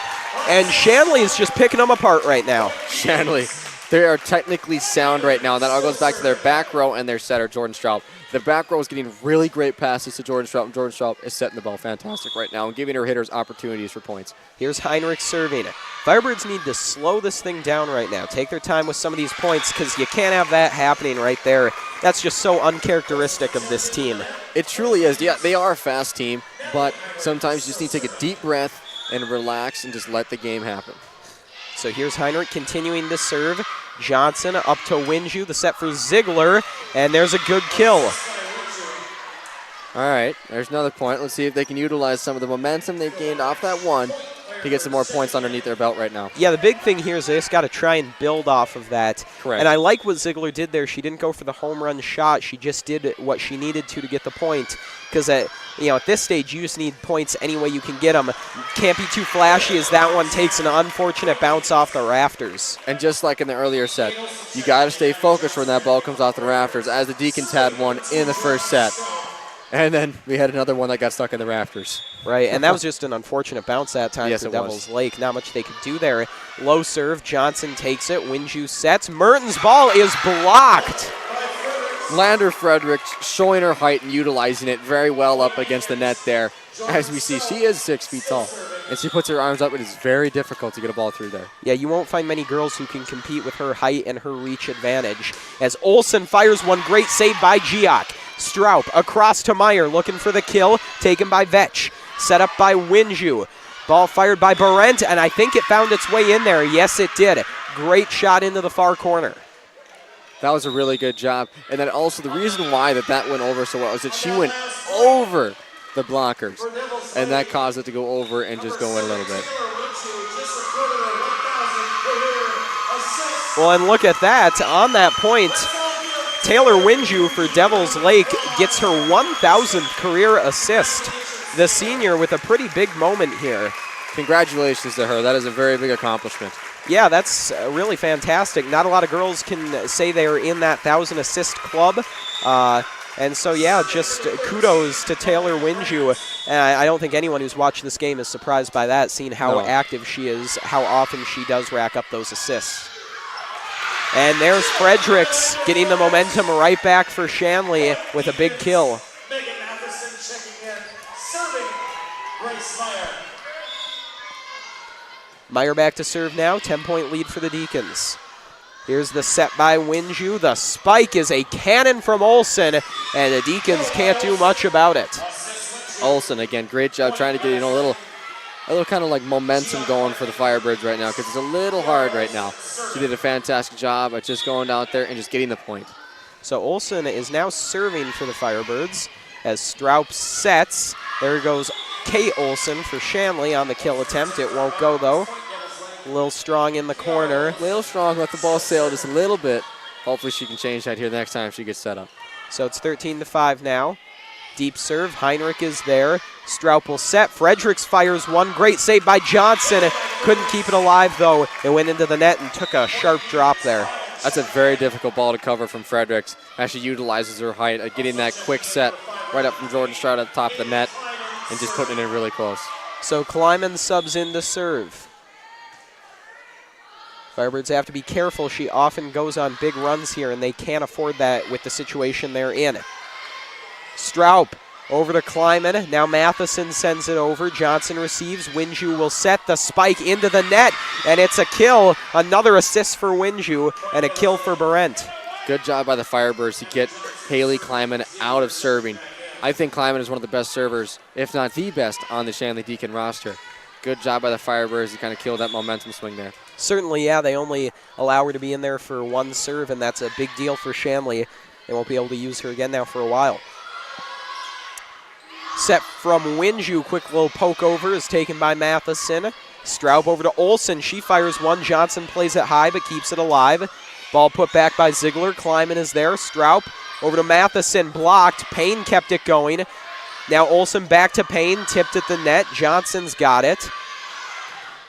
[SPEAKER 1] and Shanley is just picking them apart right now.
[SPEAKER 3] Shanley, they are technically sound right now. That all goes back to their back row and their setter, Jordan Straub. The back row is getting really great passes to Jordan Straub, and Jordan Straub is setting the ball fantastic right now and giving her hitters opportunities for points.
[SPEAKER 1] Here's Heinrich serving. Firebirds need to slow this thing down right now. Take their time with some of these points because you can't have that happening right there. That's just so uncharacteristic of this team.
[SPEAKER 3] It truly is. Yeah, they are a fast team, but sometimes you just need to take a deep breath and relax and just let the game happen.
[SPEAKER 1] So here's Heinrich continuing to serve. Johnson up to Winju, the set for Ziegler, and there's a good kill.
[SPEAKER 3] All right, there's another point. Let's see if they can utilize some of the momentum they've gained off that one to get some more points underneath their belt right now.
[SPEAKER 1] Yeah, the big thing here is they just got to try and build off of that.
[SPEAKER 3] Correct.
[SPEAKER 1] And I like what Ziegler did there. She didn't go for the home run shot. She just did what she needed to get the point. Because at this stage, you just need points any way you can get them. Can't be too flashy as that one takes an unfortunate bounce off the rafters.
[SPEAKER 3] And just like in the earlier set, you got to stay focused when that ball comes off the rafters, as the Deacons had one in the first set. And then we had another one that got stuck in the rafters.
[SPEAKER 1] Right, and that was just an unfortunate bounce that time
[SPEAKER 3] Yes,
[SPEAKER 1] for
[SPEAKER 3] it
[SPEAKER 1] Devils
[SPEAKER 3] was.
[SPEAKER 1] Lake. Not much they could do there. Low serve, Johnson takes it. Winju sets. Merton's ball is blocked.
[SPEAKER 3] Lander Fredericks showing her height and utilizing it very well up against the net there. As we see, she is 6 feet tall. And she puts her arms up. It is very difficult to get a ball through there.
[SPEAKER 1] Yeah, you won't find many girls who can compete with her height and her reach advantage. As Olsen fires one, great save by Giak. Stroup across to Meyer, looking for the kill, taken by Vetch. Set up by Winju. Ball fired by Barent, and I think it found its way in there. Yes, it did. Great shot into the far corner.
[SPEAKER 3] That was a really good job. And then also the reason why that went over so well is that she went over the blockers. And that caused it to go over and just go in a little bit.
[SPEAKER 1] Well, and look at that. On that point, Taylor Winju for Devils Lake gets her 1,000th career assist. The senior with a pretty big moment here.
[SPEAKER 3] Congratulations to her. That is a very big accomplishment.
[SPEAKER 1] Yeah, that's really fantastic. Not a lot of girls can say they're in that 1,000 assist club. And so, yeah, just kudos to Taylor Winju. I don't think anyone who's watched this game is surprised by that, seeing how active she is, how often she does rack up those assists. And there's Fredericks getting the momentum right back for Shanley with a big kill. Meyer back to serve now, 10-point lead for the Deacons. Here's the set by Winju. The spike is a cannon from Olsen, and the Deacons can't do much about it.
[SPEAKER 3] Olsen, again, great job trying to get a little kind of like momentum going for the Firebirds right now, because it's a little hard right now. She did a fantastic job at just going out there and just getting the point.
[SPEAKER 1] So Olsen is now serving for the Firebirds as Stroup sets. There goes Kate Olsen for Shanley on the kill attempt. It won't go, though. A little strong in the corner.
[SPEAKER 3] A little strong, let the ball sail just a little bit. Hopefully she can change that here the next time she gets set up.
[SPEAKER 1] So it's 13-5 now. Deep serve, Heinrich is there. Stroup will set. Fredericks fires one. Great save by Johnson. Couldn't keep it alive, though. It went into the net and took a sharp drop there.
[SPEAKER 3] That's a very difficult ball to cover from Fredericks as she utilizes her height at getting that quick set right up from Jordan Stroud at the top of the net and just putting it in really close.
[SPEAKER 1] So Kleiman subs in to serve. Firebirds have to be careful. She often goes on big runs here, and they can't afford that with the situation they're in. Stroup over to Kleiman. Now Matheson sends it over. Johnson receives. Winju will set the spike into the net, and it's a kill. Another assist for Winju and a kill for Barent.
[SPEAKER 3] Good job by the Firebirds to get Haley Kleiman out of serving. I think Kleiman is one of the best servers, if not the best, on the Shanley Deacon roster. Good job by the Firebirds to kind of kill that momentum swing there.
[SPEAKER 1] Certainly, yeah, they only allow her to be in there for one serve, and that's a big deal for Shanley. They won't be able to use her again now for a while. Set from Winju, quick little poke over is taken by Matheson. Straub over to Olsen, she fires one. Johnson plays it high but keeps it alive. Ball put back by Ziegler, Kleiman is there. Straub over to Matheson, blocked. Payne kept it going. Now Olsen back to Payne, tipped at the net. Johnson's got it.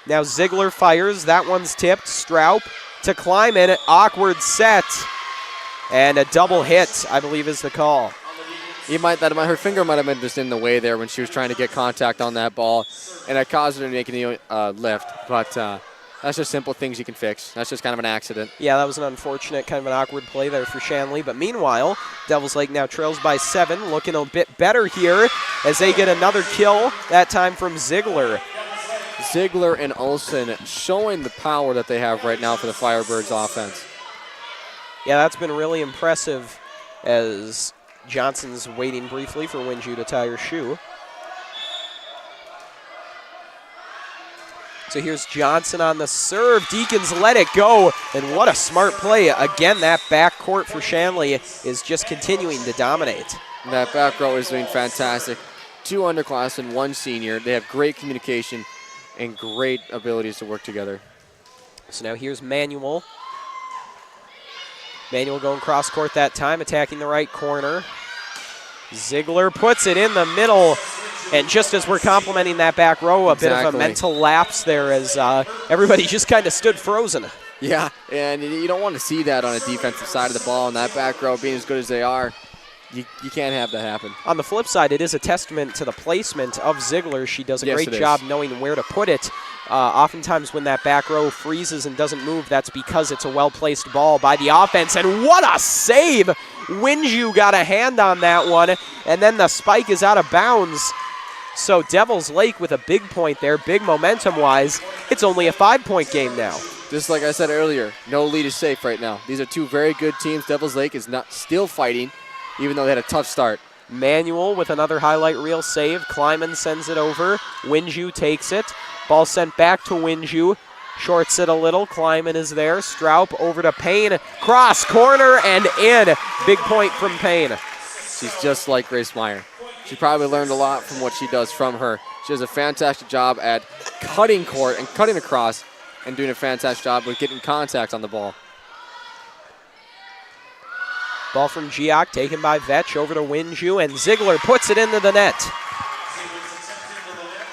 [SPEAKER 1] Now Ziegler fires, that one's tipped. Straub to Kleiman, awkward set. And a double hit, I believe is the call.
[SPEAKER 3] Her finger might have been just in the way there when she was trying to get contact on that ball, and it caused her to make a lift. But that's just simple things you can fix. That's just kind of an accident.
[SPEAKER 1] Yeah, that was an unfortunate, kind of an awkward play there for Shanley. But meanwhile, Devils Lake now trails by 7, looking a bit better here as they get another kill, that time from Ziegler.
[SPEAKER 3] Ziegler and Olsen showing the power that they have right now for the Firebirds offense.
[SPEAKER 1] Yeah, that's been really impressive as Johnson's waiting briefly for Winju to tie her shoe. So here's Johnson on the serve. Deacons let it go, and what a smart play. Again, that backcourt for Shanley is just continuing to dominate.
[SPEAKER 3] And that back row is doing fantastic. 2 underclassmen, 1 senior. They have great communication and great abilities to work together.
[SPEAKER 1] So now here's Manuel. Manuel going cross court that time, attacking the right corner. Ziegler puts it in the middle. And just as we're complimenting that back row, a bit of a mental lapse there as everybody just kind of stood frozen.
[SPEAKER 3] Yeah, and you don't want to see that on a defensive side of the ball, and that back row being as good as they are. You can't have that happen.
[SPEAKER 1] On the flip side, it is a testament to the placement of Ziegler. She does a great job knowing where to put it. Oftentimes when that back row freezes and doesn't move, that's because it's a well-placed ball by the offense. And what a save! Winju got a hand on that one, and then the spike is out of bounds. So Devils Lake with a big point there, big momentum-wise. It's only a 5-point game now.
[SPEAKER 3] Just like I said earlier, no lead is safe right now. These are 2 very good teams. Devils Lake is not still fighting, even though they had a tough start.
[SPEAKER 1] Manuel with another highlight reel save. Kleiman sends it over. Winju takes it. Ball sent back to Winju. Shorts it a little. Kleiman is there. Straub over to Payne. Cross, corner, and in. Big point from Payne.
[SPEAKER 3] She's just like Grace Meyer. She probably learned a lot from what she does from her. She does a fantastic job at cutting court and cutting across and doing a fantastic job with getting contact on the ball.
[SPEAKER 1] Ball from Giak, taken by Vetch, over to Winju, and Ziegler puts it into the net.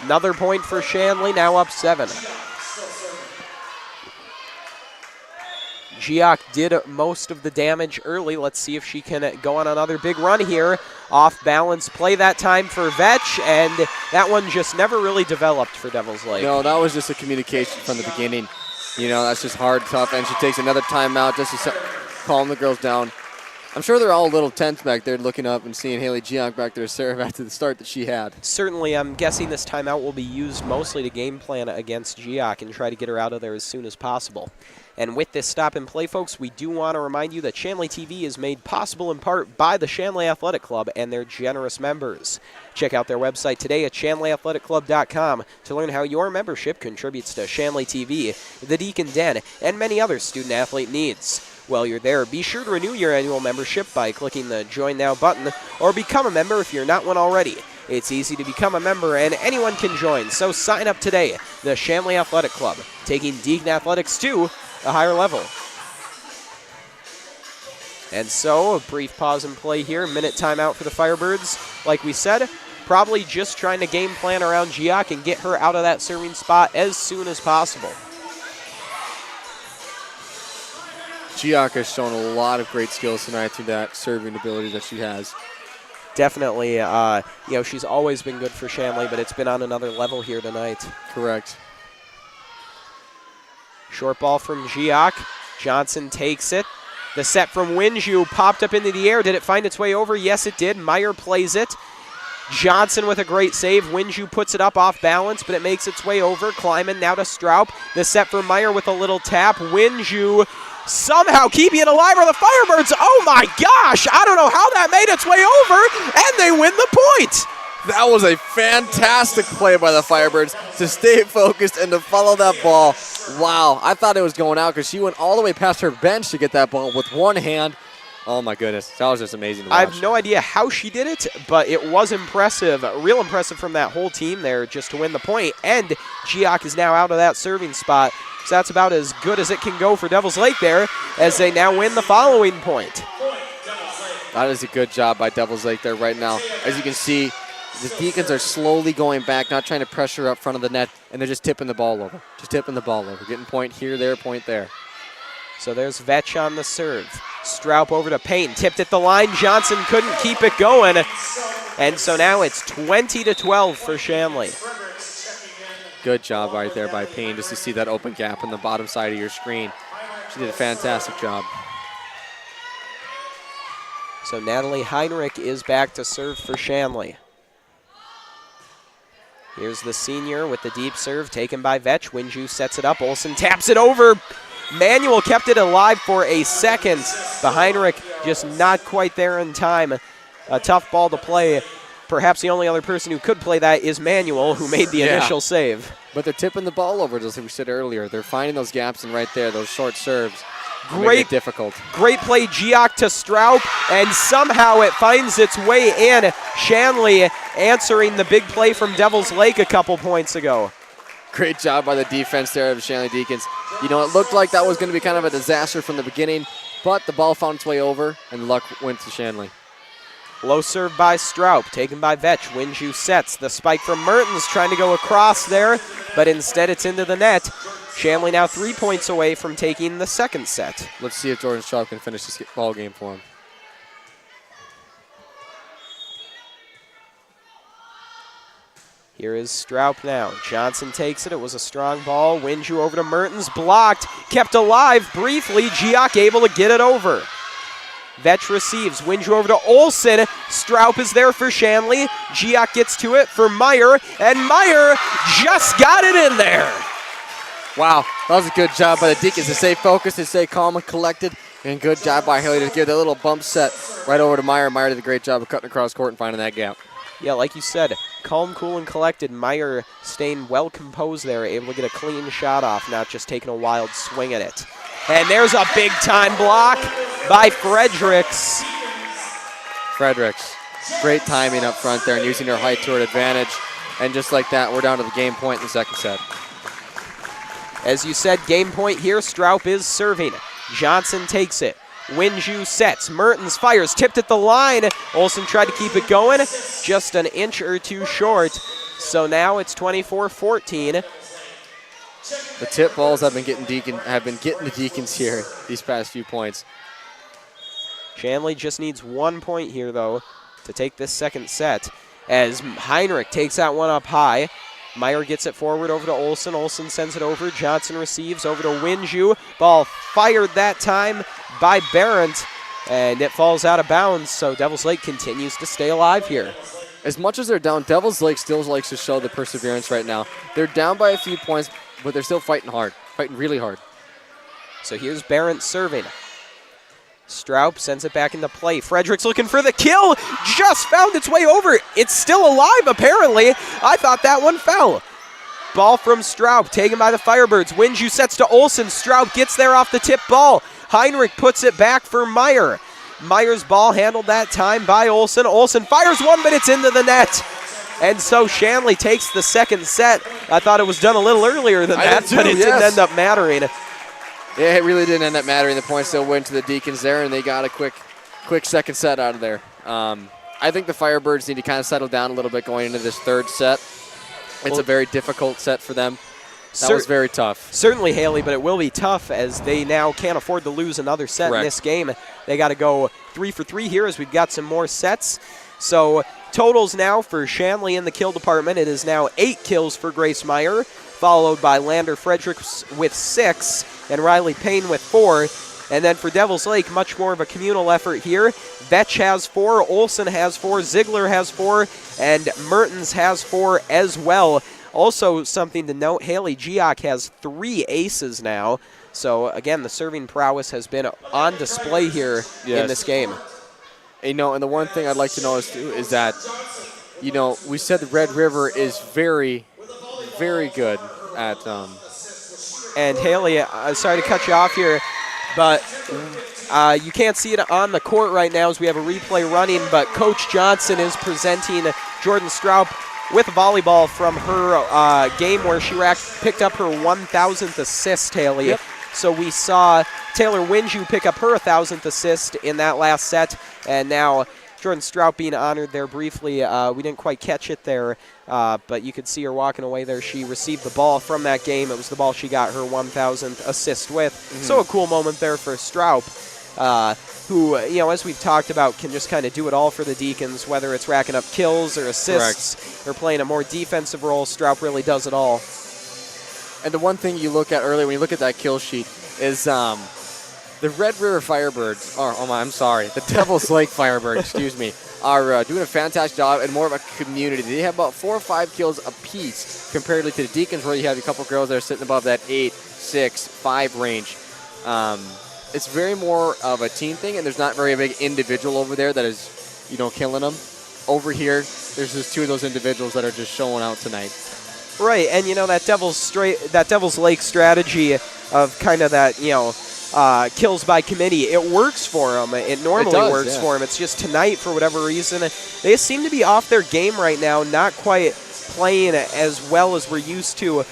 [SPEAKER 1] Another point for Shanley, now up 7. Giak did most of the damage early. Let's see if she can go on another big run here. Off balance play that time for Vetch, and that one just never really developed for Devils Lake.
[SPEAKER 3] No, that was just a communication from the beginning. You know, that's just hard, tough, and she takes another timeout just to calm the girls down. I'm sure they're all a little tense back there looking up and seeing Haley Giak back there serve after the start that she had.
[SPEAKER 1] Certainly, I'm guessing this timeout will be used mostly to game plan against Giak and try to get her out of there as soon as possible. And with this stop and play, folks, we do want to remind you that Shanley TV is made possible in part by the Shanley Athletic Club and their generous members. Check out their website today at shanleyathleticClub.com to learn how your membership contributes to Shanley TV, the Deacon Den, and many other student-athlete needs. While you're there, be sure to renew your annual membership by clicking the Join Now button or become a member if you're not one already. It's easy to become a member and anyone can join, so sign up today. The Shanley Athletic Club, taking Deacon Athletics to a higher level. And so, a brief pause and play here. Minute timeout for the Firebirds. Like we said, probably just trying to game plan around Giak and get her out of that serving spot as soon as possible.
[SPEAKER 3] Giak has shown a lot of great skills tonight through that serving ability that she has.
[SPEAKER 1] Definitely, she's always been good for Shanley, but it's been on another level here tonight.
[SPEAKER 3] Correct.
[SPEAKER 1] Short ball from Giak. Johnson takes it. The set from Winju popped up into the air. Did it find its way over? Yes, it did. Meyer plays it. Johnson with a great save. Winju puts it up off balance, but it makes its way over. Kleiman now to Straub. The set from Meyer with a little tap. Winju somehow keeping it alive are the Firebirds. Oh my gosh, I don't know how that made its way over, and they win the point.
[SPEAKER 3] That was a fantastic play by the Firebirds to stay focused and to follow that ball. Wow, I thought it was going out because she went all the way past her bench to get that ball with one hand. Oh my goodness, that was just amazing to watch.
[SPEAKER 1] I have no idea how she did it, but it was impressive, real impressive from that whole team there just to win the point. And Giak is now out of that serving spot. So that's about as good as it can go for Devils Lake there as they now win the following point.
[SPEAKER 3] That is a good job by Devils Lake there right now. As you can see, the Deacons are slowly going back, not trying to pressure up front of the net, and they're just tipping the ball over. Getting point here, there, point there.
[SPEAKER 1] So there's Vetch on the serve. Straub over to Payne. Tipped at the line. Johnson couldn't keep it going. And so now it's 20-12 for Shanley.
[SPEAKER 3] Good job right there by Payne just to see that open gap in the bottom side of your screen. She did a fantastic job.
[SPEAKER 1] So Natalie Heinrich is back to serve for Shanley. Here's the senior with the deep serve taken by Vetch. Winju sets it up. Olsen taps it over. Manuel kept it alive for a second. But Heinrich just not quite there in time. A tough ball to play. Perhaps the only other person who could play that is Manuel, who made the initial save.
[SPEAKER 3] But they're tipping the ball over, just like we said earlier. They're finding those gaps and right there, those short serves. Make it difficult.
[SPEAKER 1] Great play, Giak to Straub, and somehow it finds its way in. Shanley answering the big play from Devil's Lake a couple points ago.
[SPEAKER 3] Great job by the defense there of Shanley Deacons. You know, it looked like that was going to be kind of a disaster from the beginning, but the ball found its way over, and luck went to Shanley.
[SPEAKER 1] Low serve by Straub, taken by Vetch. Winju sets the spike from Mertens, trying to go across there, but instead it's into the net. Shanley now 3 points away from taking the second set.
[SPEAKER 3] Let's see if Jordan Straub can finish this ball game for him.
[SPEAKER 1] Here is Straub now. Johnson takes it. It was a strong ball. Winju over to Mertens. Blocked. Kept alive briefly. Giak able to get it over. Vetch receives. Winju over to Olsen. Straub is there for Shanley. Giak gets to it for Meyer. And Meyer just got it in there.
[SPEAKER 3] Wow, that was a good job by the Deacons to stay focused, to stay calm and collected. And good job by Haley to give that little bump set right over to Meyer. Meyer did a great job of cutting across court and finding that gap.
[SPEAKER 1] Yeah, like you said, calm, cool, and collected. Meyer staying well composed there, able to get a clean shot off, not just taking a wild swing at it. And there's a big-time block by Fredericks.
[SPEAKER 3] Fredericks, great timing up front there and using her height to her advantage. And just like that, we're down to the game point in the second set.
[SPEAKER 1] As you said, game point here. Straub is serving. Johnson takes it. Winju sets. Mertens fires. Tipped at the line. Olsen tried to keep it going. Just an inch or two short. So now it's 24-14.
[SPEAKER 3] The tip balls have been getting the Deacons here these past few points.
[SPEAKER 1] Shanley just needs 1 point here, though, to take this second set. As Heinrich takes that one up high. Meyer gets it forward over to Olsen. Olsen sends it over. Johnson receives over to Winju. Ball fired that time by Barrett, and it falls out of bounds, so Devil's Lake continues to stay alive here.
[SPEAKER 3] As much as they're down, Devil's Lake still likes to show the perseverance right now. They're down by a few points, but they're still fighting hard, fighting really hard.
[SPEAKER 1] So here's Barrett serving. Straub sends it back into play. Fredericks looking for the kill. Just found its way over. It's still alive, apparently. I thought that one fell. Ball from Straub, taken by the Firebirds. Winju sets to Olsen. Straub gets there off the tip ball. Heinrich puts it back for Meyer. Meyer's ball handled that time by Olsen. Olsen fires one, but it's into the net. And so Shanley takes the second set. I thought it was done a little earlier than that, but it didn't end up mattering.
[SPEAKER 3] Yeah, it really didn't end up mattering. The point still went to the Deacons there, and they got a quick second set out of there. I think the Firebirds need to kind of settle down a little bit going into this third set. It's a very difficult set for them. That was very tough.
[SPEAKER 1] Certainly, Haley, but it will be tough as they now can't afford to lose another set in this game. They got to go 3 for 3 here as we've got some more sets. So totals now for Shanley in the kill department. It is now 8 kills for Grace Meyer, followed by Lander Fredericks with 6 and Riley Payne with 4. And then for Devil's Lake, much more of a communal effort here. Vetch has 4, Olsen has 4, Ziegler has 4, and Mertens has 4 as well. Also something to note, Haley Giak has 3 aces now. So again, the serving prowess has been on display here in this game.
[SPEAKER 3] You know, and the one thing I'd like to notice too is that, you know, we said the Red River is very, very good at.
[SPEAKER 1] And Haley, sorry to cut you off here, but you can't see it on the court right now as we have a replay running, but Coach Johnson is presenting Jordan Straub with a volleyball from her game where she picked up her 1,000th assist, Haley.
[SPEAKER 3] Yep.
[SPEAKER 1] So we saw Taylor Winju pick up her 1,000th assist in that last set, and now Jordan Straub being honored there briefly. We didn't quite catch it there, but you could see her walking away there. She received the ball from that game. It was the ball she got her 1,000th assist with. So a cool moment there for Straub, who, you know, as we've talked about, can just kind of do it all for the Deacons, whether it's racking up kills or assists or playing a more defensive role. Straub really does it all.
[SPEAKER 3] And the one thing you look at earlier when you look at that kill sheet is the Red River Firebirds, the Devil's Lake Firebirds, excuse me, are doing a fantastic job and more of a community. They have about 4 or 5 kills apiece comparatively to the Deacons, where you have a couple girls that are sitting above that 8, 6, 5 range. It's very more of a team thing, and there's not very big individual over there that is, you know, killing them. Over here, there's just 2 of those individuals that are just showing out tonight.
[SPEAKER 1] Right, and you know that Devil's Lake strategy of kind of that, you know, kills by committee. It works for them. It normally works for them. It's just tonight, for whatever reason, they seem to be off their game right now, not quite playing as well as we're used to.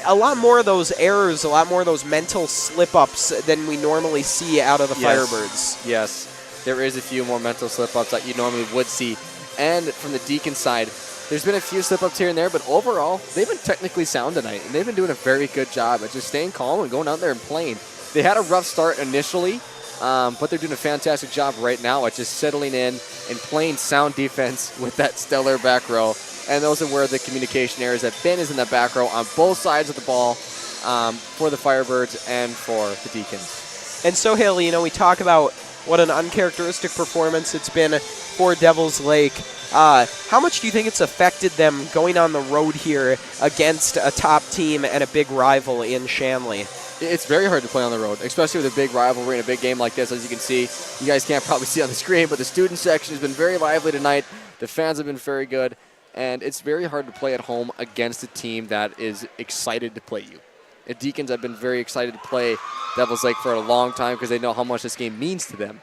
[SPEAKER 1] A lot more of those errors, a lot more of those mental slip-ups than we normally see out of the Firebirds.
[SPEAKER 3] Yes, there is a few more mental slip-ups that you normally would see. And from the Deacon side, there's been a few slip-ups here and there, but overall, they've been technically sound tonight, and they've been doing a very good job at just staying calm and going out there and playing. They had a rough start initially, but they're doing a fantastic job right now at just settling in and playing sound defense with that stellar back row. And those are where the communication errors have been, is in the back row on both sides of the ball for the Firebirds and for the Deacons.
[SPEAKER 1] And so, Haley, we talk about what an uncharacteristic performance it's been for Devils Lake. How much do you think it's affected them going on the road here against a top team and a big rival in Shanley?
[SPEAKER 3] It's very hard to play on the road, especially with a big rivalry and a big game like this. As you can see, you guys can't probably see on the screen, but the student section has been very lively tonight. The fans have been very good. And it's very hard to play at home against a team that is excited to play you. The Deacons have been very excited to play Devils Lake for a long time because they know how much this game means to them.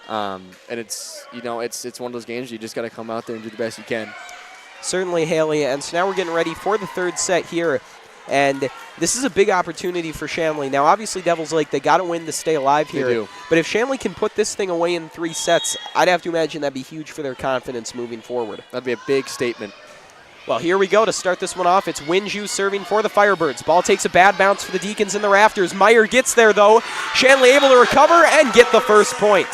[SPEAKER 3] And it's one of those games you just got to come out there and do the best you can.
[SPEAKER 1] Certainly, Haley. And so now we're getting ready for the third set here. And this is a big opportunity for Shanley. Now, obviously, Devils Lake, they got to win to stay alive here.
[SPEAKER 3] They do.
[SPEAKER 1] But if Shanley can put this thing away in 3 sets, I'd have to imagine that'd be huge for their confidence moving forward.
[SPEAKER 3] That'd be a big statement.
[SPEAKER 1] Well, here we go to start this one off. It's Winju serving for the Firebirds. Ball takes a bad bounce for the Deacons in the rafters. Meyer gets there, though. Shanley able to recover and get the first point.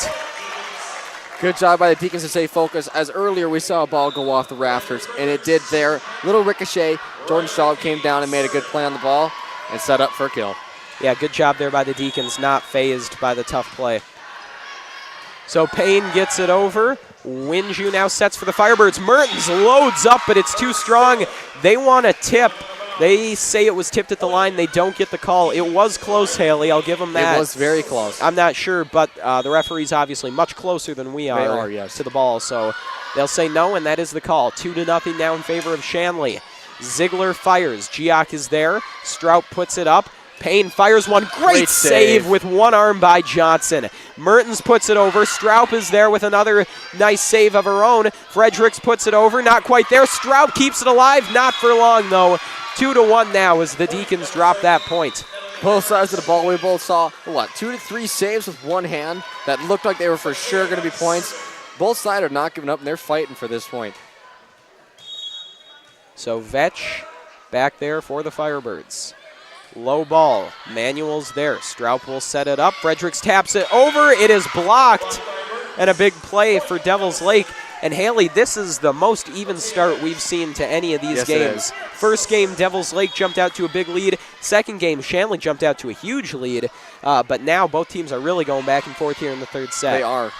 [SPEAKER 3] Good job by the Deacons to stay focused. As earlier we saw a ball go off the rafters, and it did there. Little ricochet. Jordan Shaw came down and made a good play on the ball and set up for a kill.
[SPEAKER 1] Yeah, good job there by the Deacons, not phased by the tough play. So Payne gets it over. Winju now sets for the Firebirds. Mertens loads up, but it's too strong. They want a tip. They say it was tipped at the line. They don't get the call. It was close, Haley. I'll give them that.
[SPEAKER 3] It was very close.
[SPEAKER 1] I'm not sure, but the referee's obviously much closer than we are,
[SPEAKER 3] yes,
[SPEAKER 1] to the ball. So they'll say no, and that is the call. 2-0 now in favor of Shanley. Ziegler fires. Giak is there. Strout puts it up. Payne fires one. Great save with one arm by Johnson. Mertens puts it over. Straub is there with another nice save of her own. Fredericks puts it over. Not quite there. Straub keeps it alive. Not for long, though. 2-1 now as the Deacons drop that point.
[SPEAKER 3] Both sides of the ball, we both saw, 2 to 3 saves with one hand that looked like they were for sure going to be points. Both sides are not giving up, and they're fighting for this point.
[SPEAKER 1] So Vetch back there for the Firebirds. Low ball. Manuel's there. Straub will set it up. Fredericks taps it over. It is blocked. And a big play for Devils Lake. And Haley, this is the most even start we've seen to any of these games. First game, Devils Lake jumped out to a big lead. Second game, Shanley jumped out to a huge lead. But now both teams are really going back and forth here in the third set.
[SPEAKER 3] They are.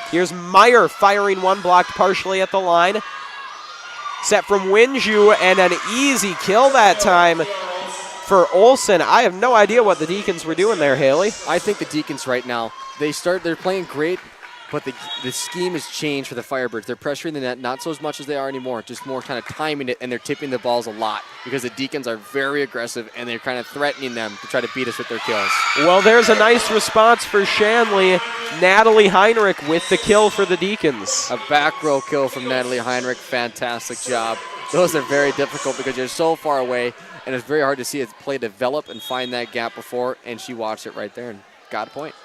[SPEAKER 1] Here's Meyer firing one, blocked partially at the line. Set from Winju, and an easy kill that time for Olsen. I have no idea what the Deacons were doing there, Haley.
[SPEAKER 3] I think the Deacons right now, they're playing great, but the scheme has changed for the Firebirds. They're pressuring the net, not so as much as they are anymore, just more kind of timing it, and they're tipping the balls a lot because the Deacons are very aggressive, and they're kind of threatening them to try to beat us with their kills.
[SPEAKER 1] Well, there's a nice response for Shanley. Natalie Heinrich with the kill for the Deacons.
[SPEAKER 3] A back row kill from Natalie Heinrich. Fantastic job. Those are very difficult because you're so far away, and it's very hard to see a play develop and find that gap before, and she watched it right there and got a point.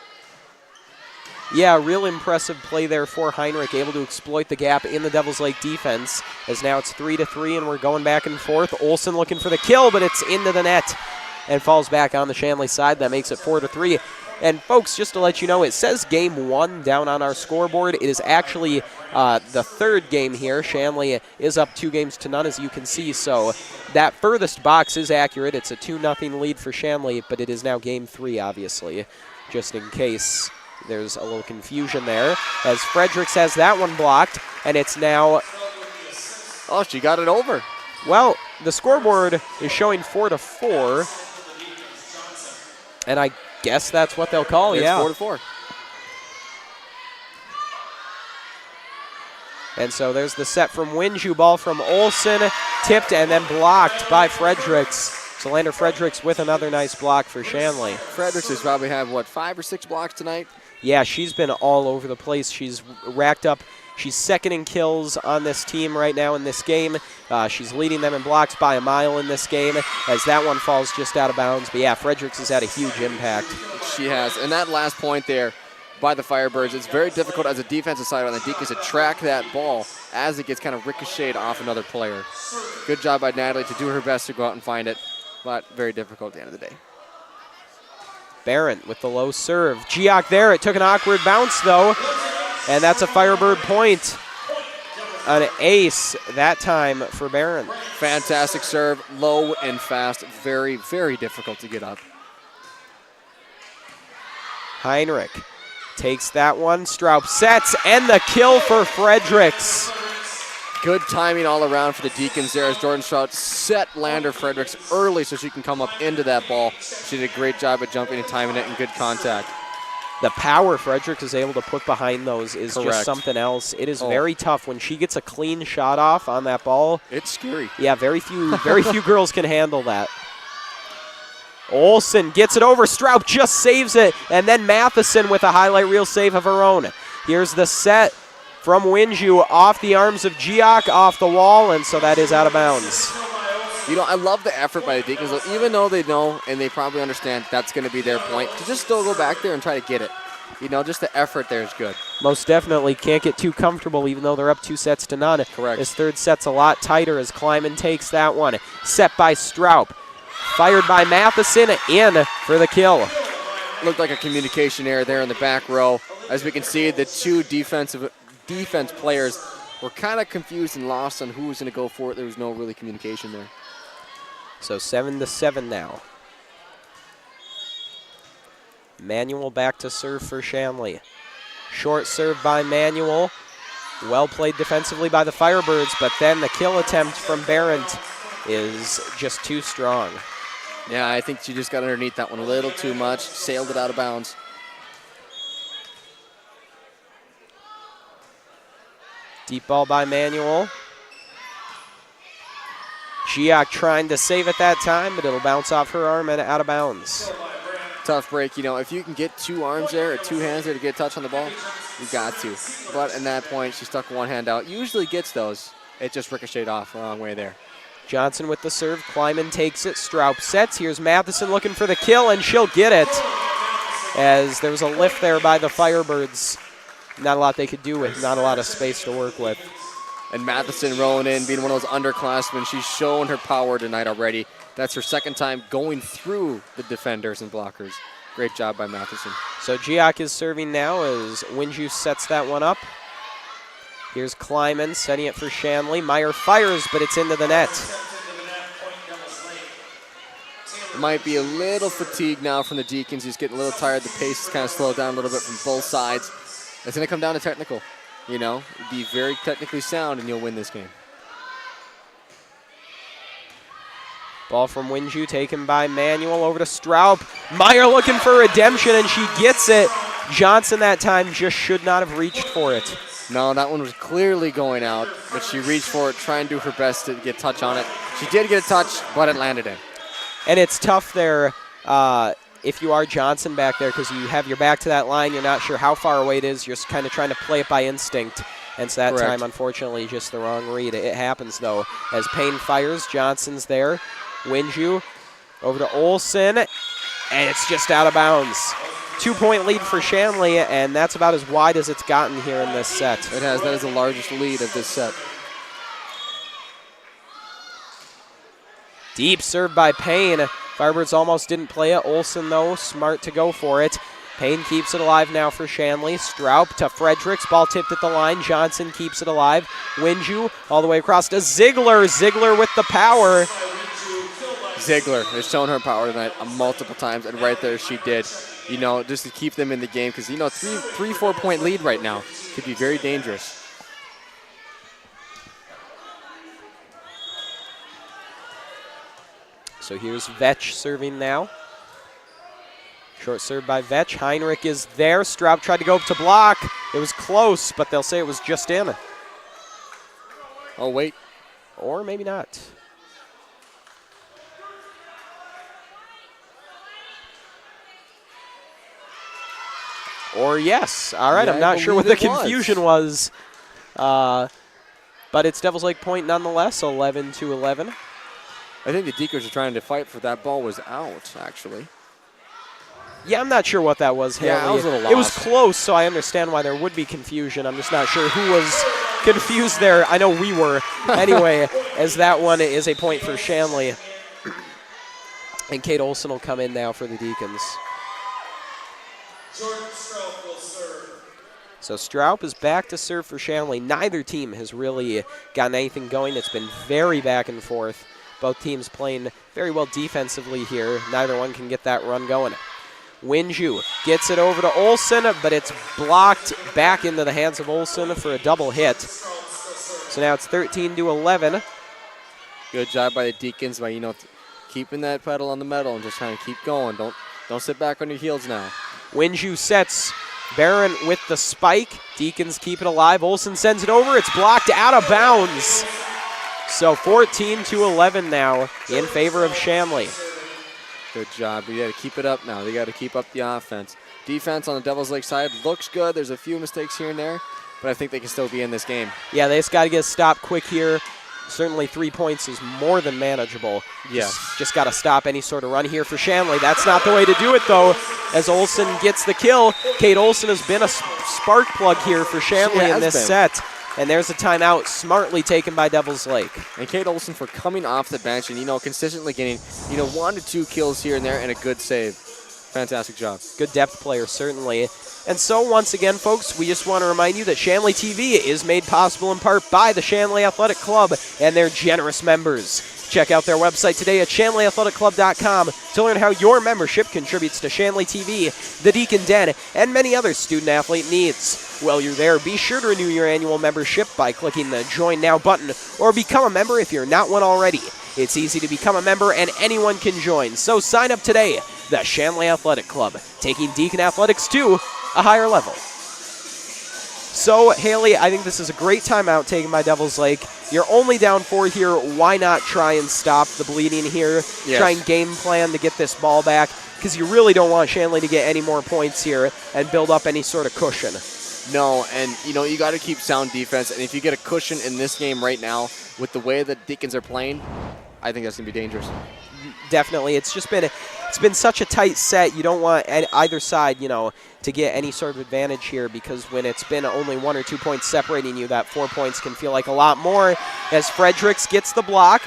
[SPEAKER 1] Yeah, real impressive play there for Heinrich, able to exploit the gap in the Devils Lake defense, as now it's 3-3 and we're going back and forth. Olsen looking for the kill, but it's into the net and falls back on the Shanley side. That makes it 4-3. And folks, just to let you know, it says game 1 down on our scoreboard. It is actually the third game here. Shanley is up 2-0, as you can see. So that furthest box is accurate. It's a 2-0 lead for Shanley, but it is now game 3, obviously, just in case there's a little confusion there, as Fredericks has that one blocked, and it's now...
[SPEAKER 3] Oh, she got it over.
[SPEAKER 1] Well, the scoreboard is showing 4-4, and I guess that's what they'll call,
[SPEAKER 3] it's 4-4.
[SPEAKER 1] And so there's the set from Winju, ball from Olsen, tipped and then blocked by Fredericks. So Lander Fredericks with another nice block for Shanley.
[SPEAKER 3] Fredericks has probably had, 5 or 6 blocks tonight?
[SPEAKER 1] Yeah, she's been all over the place. She's racked up. She's second in kills on this team right now in this game. She's leading them in blocks by a mile in this game as that one falls just out of bounds. But yeah, Fredericks has had a huge impact.
[SPEAKER 3] She has. And that last point there by the Firebirds, it's very difficult as a defensive side on the Deacons to track that ball as it gets kind of ricocheted off another player. Good job by Natalie to do her best to go out and find it, but very difficult at the end of the day.
[SPEAKER 1] Barron with the low serve. Giak there. It took an awkward bounce, though, and that's a Firebird point. An ace that time for Barron.
[SPEAKER 3] Fantastic serve, low and fast. Very, very difficult to get up.
[SPEAKER 1] Heinrich takes that one. Straub sets, and the kill for Fredericks.
[SPEAKER 3] Good timing all around for the Deacons there as Jordan Stroud set Lander Fredericks early so she can come up into that ball. She did a great job at jumping and timing it in good contact.
[SPEAKER 1] The power Fredericks is able to put behind those is
[SPEAKER 3] Correct.
[SPEAKER 1] just something else. It is very tough when she gets a clean shot off on that ball.
[SPEAKER 3] It's scary.
[SPEAKER 1] Yeah, very few girls can handle that. Olsen gets it over. Straub just saves it, and then Matheson with a highlight reel save of her own. Here's the set from Winju off the arms of Giak, off the wall, and so that is out of bounds.
[SPEAKER 3] You know, I love the effort by the Deacons, even though they know and they probably understand that's going to be their point, to just still go back there and try to get it. You know, just the effort there is good.
[SPEAKER 1] Most definitely can't get too comfortable even though they're up 2-0.
[SPEAKER 3] Correct.
[SPEAKER 1] This third set's a lot tighter as Kleiman takes that one. Set by Straub. Fired by Matheson, in for the kill.
[SPEAKER 3] Looked like a communication error there in the back row. As we can see, the two defense players were kind of confused and lost on who was going to go for it. There was no really communication there.
[SPEAKER 1] So 7-7 now. Manuel back to serve for Shanley. Short serve by Manuel. Well played defensively by the Firebirds, but then the kill attempt from Barrett is just too strong.
[SPEAKER 3] Yeah, I think she just got underneath that one a little too much, sailed it out of bounds.
[SPEAKER 1] Deep ball by Manuel. Giak trying to save it that time, but it'll bounce off her arm and out of bounds.
[SPEAKER 3] Tough break. You know, if you can get two arms there or two hands there to get a touch on the ball, you got to. But in that point, she stuck one hand out. Usually gets those. It just ricocheted off the wrong way there.
[SPEAKER 1] Johnson with the serve. Kleiman takes it. Straub sets. Here's Matheson looking for the kill, and she'll get it. As there was a lift there by the Firebirds. Not a lot they could do with, not a lot of space to work with.
[SPEAKER 3] And Matheson rolling in, being one of those underclassmen. She's shown her power tonight already. That's her second time going through the defenders and blockers. Great job by Matheson.
[SPEAKER 1] So Giak is serving now as Winju sets that one up. Here's Kleiman setting it for Shanley. Meyer fires, but it's into the net.
[SPEAKER 3] Might be a little fatigued now from the Deacons. He's getting a little tired. The pace is kind of slowed down a little bit from both sides. It's going to come down to technical. You know, be very technically sound and you'll win this game.
[SPEAKER 1] Ball from Winju taken by Manuel over to Straub. Meyer looking for redemption, and she gets it. Johnson that time just should not have reached for it.
[SPEAKER 3] No, that one was clearly going out, but she reached for it, trying to do her best to get a touch on it. She did get a touch, but it landed in.
[SPEAKER 1] And it's tough there if you are Johnson back there because you have your back to that line. You're not sure how far away it is. You're just kind of trying to play it by instinct. And so that
[SPEAKER 3] Correct.
[SPEAKER 1] time, unfortunately, just the wrong read. It happens, though, as Payne fires. Johnson's there. Winju over to Olsen, and it's just out of bounds. 2-point lead for Shanley, and that's about as wide as it's gotten here in this set.
[SPEAKER 3] It has. That is the largest lead of this set.
[SPEAKER 1] Deep serve by Payne. Firebirds almost didn't play it. Olsen, though, smart to go for it. Payne keeps it alive now for Shanley. Straub to Fredericks. Ball tipped at the line. Johnson keeps it alive. Winju all the way across to Ziegler. Ziegler with the power.
[SPEAKER 3] Ziegler has shown her power tonight multiple times, and right there she did. You know, just to keep them in the game, because, you know, 4-point lead right now could be very dangerous.
[SPEAKER 1] So here's Vetch serving now. Short serve by Vetch. Heinrich is there. Straub tried to go up to block. It was close, but they'll say it was just in.
[SPEAKER 3] Oh, wait.
[SPEAKER 1] Or maybe not. Or yes. All right,
[SPEAKER 3] Yeah,
[SPEAKER 1] I'm not
[SPEAKER 3] I
[SPEAKER 1] sure what
[SPEAKER 3] believe
[SPEAKER 1] the
[SPEAKER 3] it was.
[SPEAKER 1] confusion was. But it's Devils Lake point nonetheless, 11-11.
[SPEAKER 3] I think the Deacons are trying to fight for that ball was out, actually.
[SPEAKER 1] Yeah, I'm not sure what that was, Haley.
[SPEAKER 3] Yeah, I was a little
[SPEAKER 1] It was
[SPEAKER 3] lost.
[SPEAKER 1] close, so I understand why there would be confusion. I'm just not sure who was confused there. I know we were. Anyway, as that one is a point for Shanley. And Kate Olson will come in now for the Deacons. So Stroup is back to serve for Shanley. Neither team has really gotten anything going. It's been very back and forth. Both teams playing very well defensively here. Neither one can get that run going. Winju gets it over to Olson, but it's blocked back into the hands of Olson for a double hit. So now it's 13-11.
[SPEAKER 3] Good job by the Deacons by, keeping that pedal on the metal and just trying to keep going. Don't sit back on your heels now.
[SPEAKER 1] Winju sets. Barron with the spike. Deacons keep it alive. Olson sends it over. It's blocked out of bounds. So 14-11 now in favor of Shanley.
[SPEAKER 3] Good job. We got to keep it up now. They got to keep up the offense. Defense on the Devils Lake side looks good. There's a few mistakes here and there, but I think they can still be in this game.
[SPEAKER 1] Yeah, they just got to get a stop quick here. Certainly 3 points is more than manageable.
[SPEAKER 3] Yes.
[SPEAKER 1] Just got to stop any sort of run here for Shanley. That's not the way to do it, though, as Olson gets the kill. Kate Olson has been a spark plug here for Shanley in this set. And there's a timeout smartly taken by Devils Lake.
[SPEAKER 3] And Kate Olson for coming off the bench and, consistently getting, 1 to 2 kills here and there and a good save. Fantastic job.
[SPEAKER 1] Good depth player, certainly. And so, once again, folks, we just want to remind you that Shanley TV is made possible in part by the Shanley Athletic Club and their generous members. Check out their website today at shanleyathletic.com to learn how your membership contributes to Shanley TV, the Deacon Den, and many other student-athlete needs. While you're there, be sure to renew your annual membership by clicking the Join Now button or become a member if you're not one already. It's easy to become a member and anyone can join, so sign up today. The Shanley Athletic Club, taking Deacon Athletics to a higher level. So, Haley, I think this is a great timeout taken by Devils Lake. You're only down 4 here. Why not try and stop the bleeding here?
[SPEAKER 3] Yes.
[SPEAKER 1] Try and game plan to get this ball back, because you really don't want Shanley to get any more points here and build up any sort of cushion.
[SPEAKER 3] No, and, you got to keep sound defense. And if you get a cushion in this game right now with the way the Deacons are playing, I think that's going to be dangerous.
[SPEAKER 1] Definitely. It's been such a tight set. You don't want either side, to get any sort of advantage here, because when it's been only 1 or 2 points separating you, that 4 points can feel like a lot more. As Fredericks gets the block.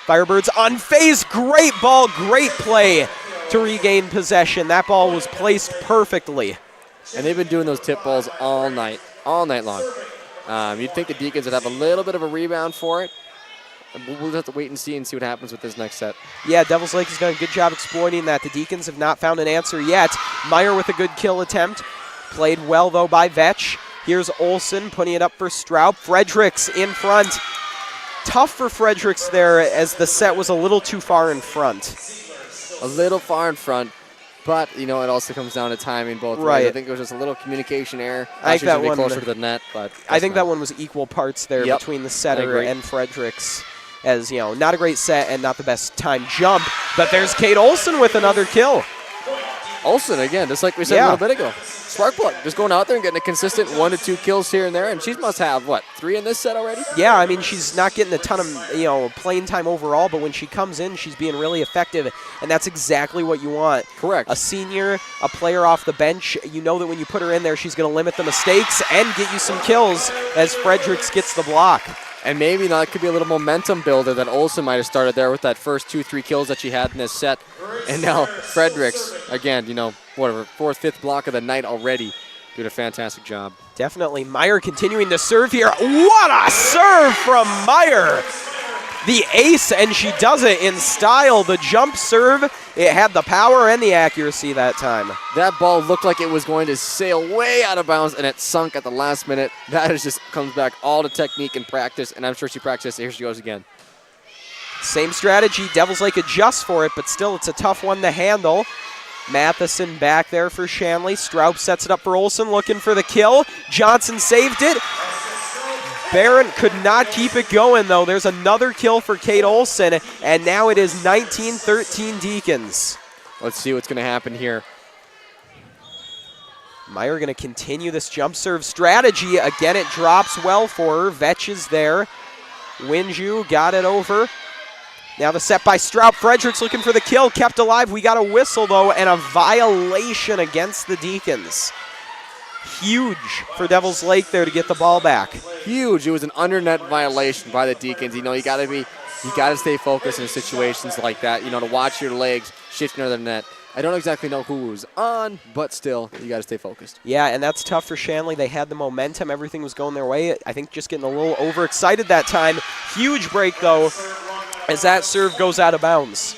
[SPEAKER 1] Firebirds unfazed. Great ball, great play to regain possession. That ball was placed perfectly.
[SPEAKER 3] And they've been doing those tip balls all night long. You'd think the Deacons would have a little bit of a rebound for it. We'll have to wait and see what happens with this next set.
[SPEAKER 1] Yeah, Devils Lake has done a good job exploiting that. The Deacons have not found an answer yet. Meyer with a good kill attempt. Played well, though, by Vetch. Here's Olson putting it up for Stroup. Fredericks in front. Tough for Fredericks there, as the set was a little too far in front.
[SPEAKER 3] A little far in front, but, it also comes down to timing both ways.
[SPEAKER 1] Right.
[SPEAKER 3] I think it was just a little communication error.
[SPEAKER 1] I think that
[SPEAKER 3] be
[SPEAKER 1] one
[SPEAKER 3] closer to the net, but
[SPEAKER 1] I think that one was equal parts there between the setter and Fredericks. As, not a great set and not the best time jump. But there's Kate Olson with another kill.
[SPEAKER 3] Olson, again, just like we said a little bit ago. Spark plug, just going out there and getting a consistent 1 to 2 kills here and there. And she must have, 3 in this set already?
[SPEAKER 1] Yeah, I mean, she's not getting a ton of, playing time overall, but when she comes in, she's being really effective. And that's exactly what you want.
[SPEAKER 3] Correct.
[SPEAKER 1] A senior, a player off the bench, you know that when you put her in there, she's going to limit the mistakes and get you some kills as Fredericks gets the block.
[SPEAKER 3] And maybe that could be a little momentum builder that Olson might have started there with that first 2-3 kills that she had in this set. And now Fredericks, again, 4th, 5th block of the night already, doing a fantastic job.
[SPEAKER 1] Definitely. Meyer continuing to serve here. What a serve from Meyer! The ace, and she does it in style. The jump serve, it had the power and the accuracy that time.
[SPEAKER 3] That ball looked like it was going to sail way out of bounds, and it sunk at the last minute. That is just comes back all to technique and practice, and I'm sure she practiced. Here she goes again.
[SPEAKER 1] Same strategy. Devils Lake adjusts for it, but still it's a tough one to handle. Matheson back there for Shanley. Stroup sets it up for Olson, looking for the kill. Johnson saved it. Barron could not keep it going, though. There's another kill for Kate Olson, and now it is 19-13 Deacons.
[SPEAKER 3] Let's see what's going to happen here.
[SPEAKER 1] Meyer going to continue this jump serve strategy. Again, it drops well for her. Vetch is there. Winju got it over. Now the set by Straub. Fredericks looking for the kill. Kept alive. We got a whistle, though, and a violation against the Deacons. Huge for Devils Lake there to get the ball back.
[SPEAKER 3] Huge. It was an under net violation by the Deacons. You got to stay focused in situations like that, to watch your legs shift under the net. I don't exactly know who was on, but still, you got to stay focused.
[SPEAKER 1] Yeah, and that's tough for Shanley. They had the momentum. Everything was going their way. I think just getting a little overexcited that time. Huge break, though, as that serve goes out of bounds.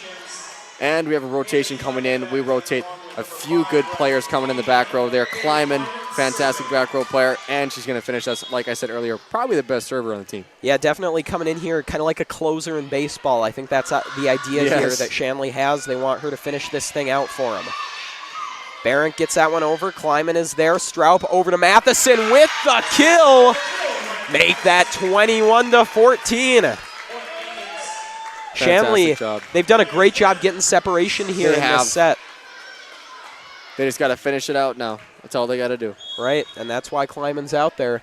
[SPEAKER 3] And we have a rotation coming in. We rotate a few good players coming in the back row there. Kleiman, fantastic back row player, and she's going to finish us, like I said earlier, probably the best server on the team.
[SPEAKER 1] Yeah, definitely coming in here kind of like a closer in baseball. I think that's the idea here that Shanley has. They want her to finish this thing out for them. Barrett gets that one over. Kleiman is there. Stroup over to Matheson with the kill. Make that 21-14. Shanley, they've done a great job getting separation here in this set.
[SPEAKER 3] They just got to finish it out now. That's all they got to do.
[SPEAKER 1] Right, and that's why Kleiman's out there.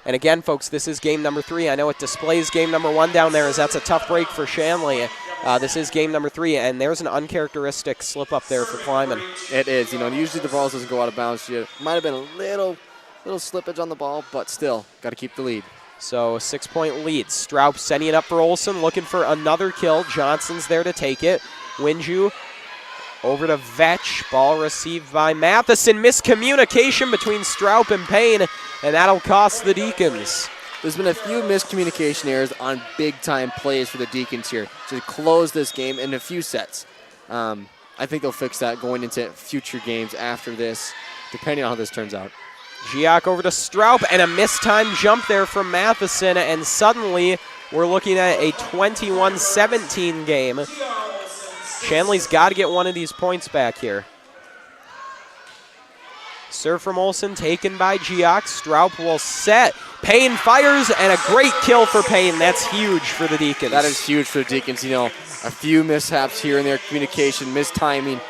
[SPEAKER 1] And again, folks, this is game number 3. I know it displays game number 1 down there, as that's a tough break for Shanley. This is game number 3, and there's an uncharacteristic slip up there for Kleiman.
[SPEAKER 3] It is. Usually the ball doesn't go out of bounds. It might have been a little slippage on the ball, but still, got to keep the lead.
[SPEAKER 1] So a 6-point lead. Stroup sending it up for Olsen, looking for another kill. Johnson's there to take it. Winju over to Vetch. Ball received by Matheson. Miscommunication between Stroup and Payne, and that'll cost the Deacons.
[SPEAKER 3] There's been a few miscommunication errors on big-time plays for the Deacons here to close this game in a few sets. I think they'll fix that going into future games after this, depending on how this turns out.
[SPEAKER 1] Giak over to Stroup, and a mistimed jump there from Matheson, and suddenly we're looking at a 21-17 game. Shanley's got to get one of these points back here. Serve from Olsen, taken by Giak. Stroup will set. Payne fires, and a great kill for Payne. That's huge for the Deacons.
[SPEAKER 3] That is huge for the Deacons. A few mishaps here and there, communication, mistiming.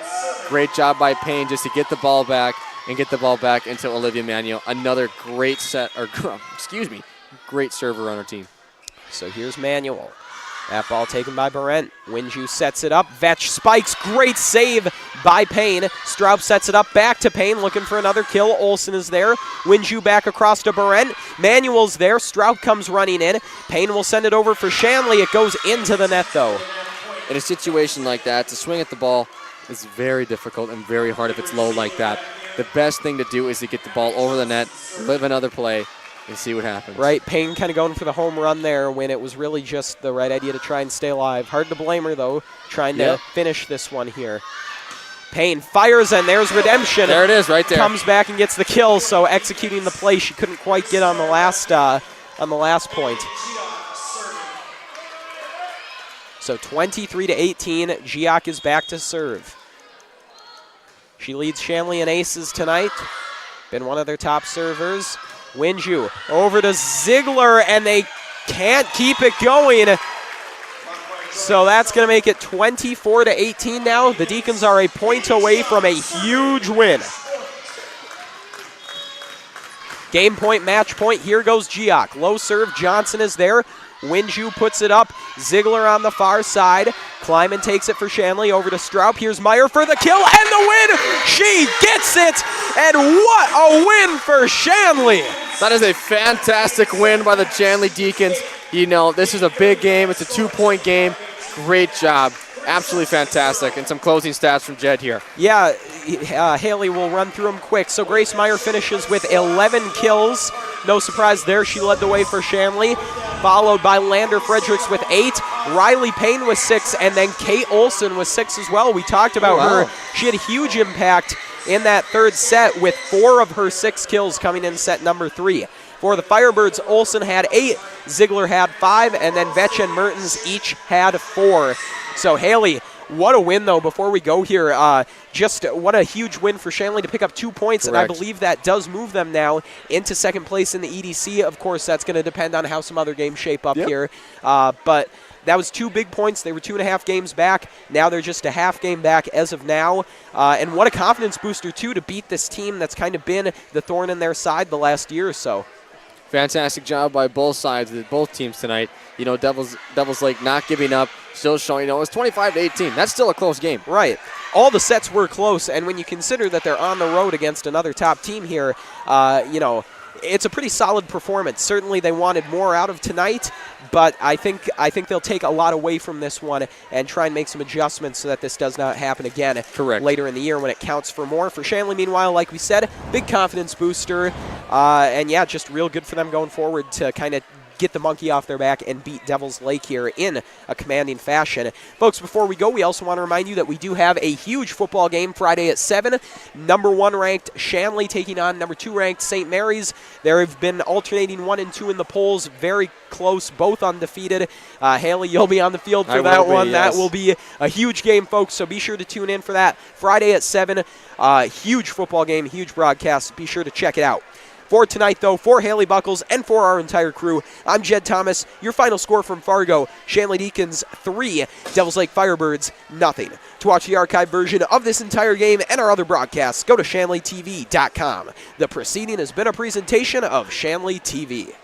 [SPEAKER 3] Great job by Payne just to get the ball back and get the ball back into Olivia Manuel. Another great great server on our team.
[SPEAKER 1] So here's Manuel. That ball taken by Barent. Winju sets it up. Vetch spikes. Great save by Payne. Stroup sets it up back to Payne, looking for another kill. Olsen is there. Winju back across to Barent. Manuel's there. Stroup comes running in. Payne will send it over for Shanley. It goes into the net, though.
[SPEAKER 3] In a situation like that, to swing at the ball is very difficult and very hard if it's low like that. The best thing to do is to get the ball over the net, live another play, and see what happens. Right,
[SPEAKER 1] Payne kind of going for the home run there when it was really just the right idea to try and stay alive. Hard to blame her, though, trying to finish this one here. Payne fires, and there's redemption.
[SPEAKER 3] There it is, right there.
[SPEAKER 1] Comes back and gets the kill, so executing the play she couldn't quite get on the last point. So 23-18, Giak is back to serve. She leads Shanley in aces tonight. Been one of their top servers. Winju over to Ziegler, and they can't keep it going. So that's going to make it 24-18 now. The Deacons are a point away from a huge win. Game point, match point. Here goes Giak. Low serve. Johnson is there. Winju puts it up. Ziegler on the far side. Kleiman takes it for Shanley. Over to Stroup. Here's Meyer for the kill and the win. She gets it. And what a win for Shanley.
[SPEAKER 3] That is a fantastic win by the Shanley Deacons. This is a big game. It's a 2-point game. Great job. Absolutely fantastic. And some closing stats from Jed here.
[SPEAKER 1] Yeah, Haley will run through them quick. So Grace Meyer finishes with 11 kills. No surprise there. She led the way for Shanley, followed by Lander Fredericks with 8, Riley Payne with 6, and then Kate Olsen with 6 as well. We talked about her. She had a huge impact in that third set with 4 of her 6 kills coming in set number 3. For the Firebirds, Olsen had 8, Ziegler had 5, and then Vetch and Mertens each had 4. So Haley, what a win, though, before we go here. Just what a huge win for Shanley to pick up 2 points,
[SPEAKER 3] Correct.
[SPEAKER 1] And I believe that does move them now into second place in the EDC. Of course, that's going to depend on how some other games shape up here. But that was 2 big points. They were 2.5 games back. Now they're just a half game back as of now. And what a confidence booster, too, to beat this team that's kind of been the thorn in their side the last year or so.
[SPEAKER 3] Fantastic job by both sides, both teams tonight. Devils Lake not giving up, still showing, it's 25-18. That's still a close game.
[SPEAKER 1] Right. All the sets were close, and when you consider that they're on the road against another top team here, it's a pretty solid performance. Certainly they wanted more out of tonight, but I think they'll take a lot away from this one and try and make some adjustments so that this does not happen again.
[SPEAKER 3] Correct.
[SPEAKER 1] Later in the year when it counts for more. For Shanley, meanwhile, like we said, big confidence booster, and yeah, just real good for them going forward to kind of get the monkey off their back and beat Devils Lake here in a commanding fashion. Folks, before we go, we also want to remind you that we do have a huge football game Friday at 7. Number 1 ranked Shanley taking on number 2 ranked St. Mary's. There have been alternating 1 and 2 in the polls, very close, both undefeated. Haley, you'll be on the field for that one.
[SPEAKER 3] Yes.
[SPEAKER 1] That will be a huge game, folks, so be sure to tune in for that Friday at 7. Huge football game, huge broadcast. Be sure to check it out. For tonight, though, for Haley Buckles and for our entire crew, I'm Jed Thomas. Your final score from Fargo, Shanley Deacons 3, Devils Lake Firebirds 0. To watch the archived version of this entire game and our other broadcasts, go to ShanleyTV.com. The proceeding has been a presentation of Shanley TV.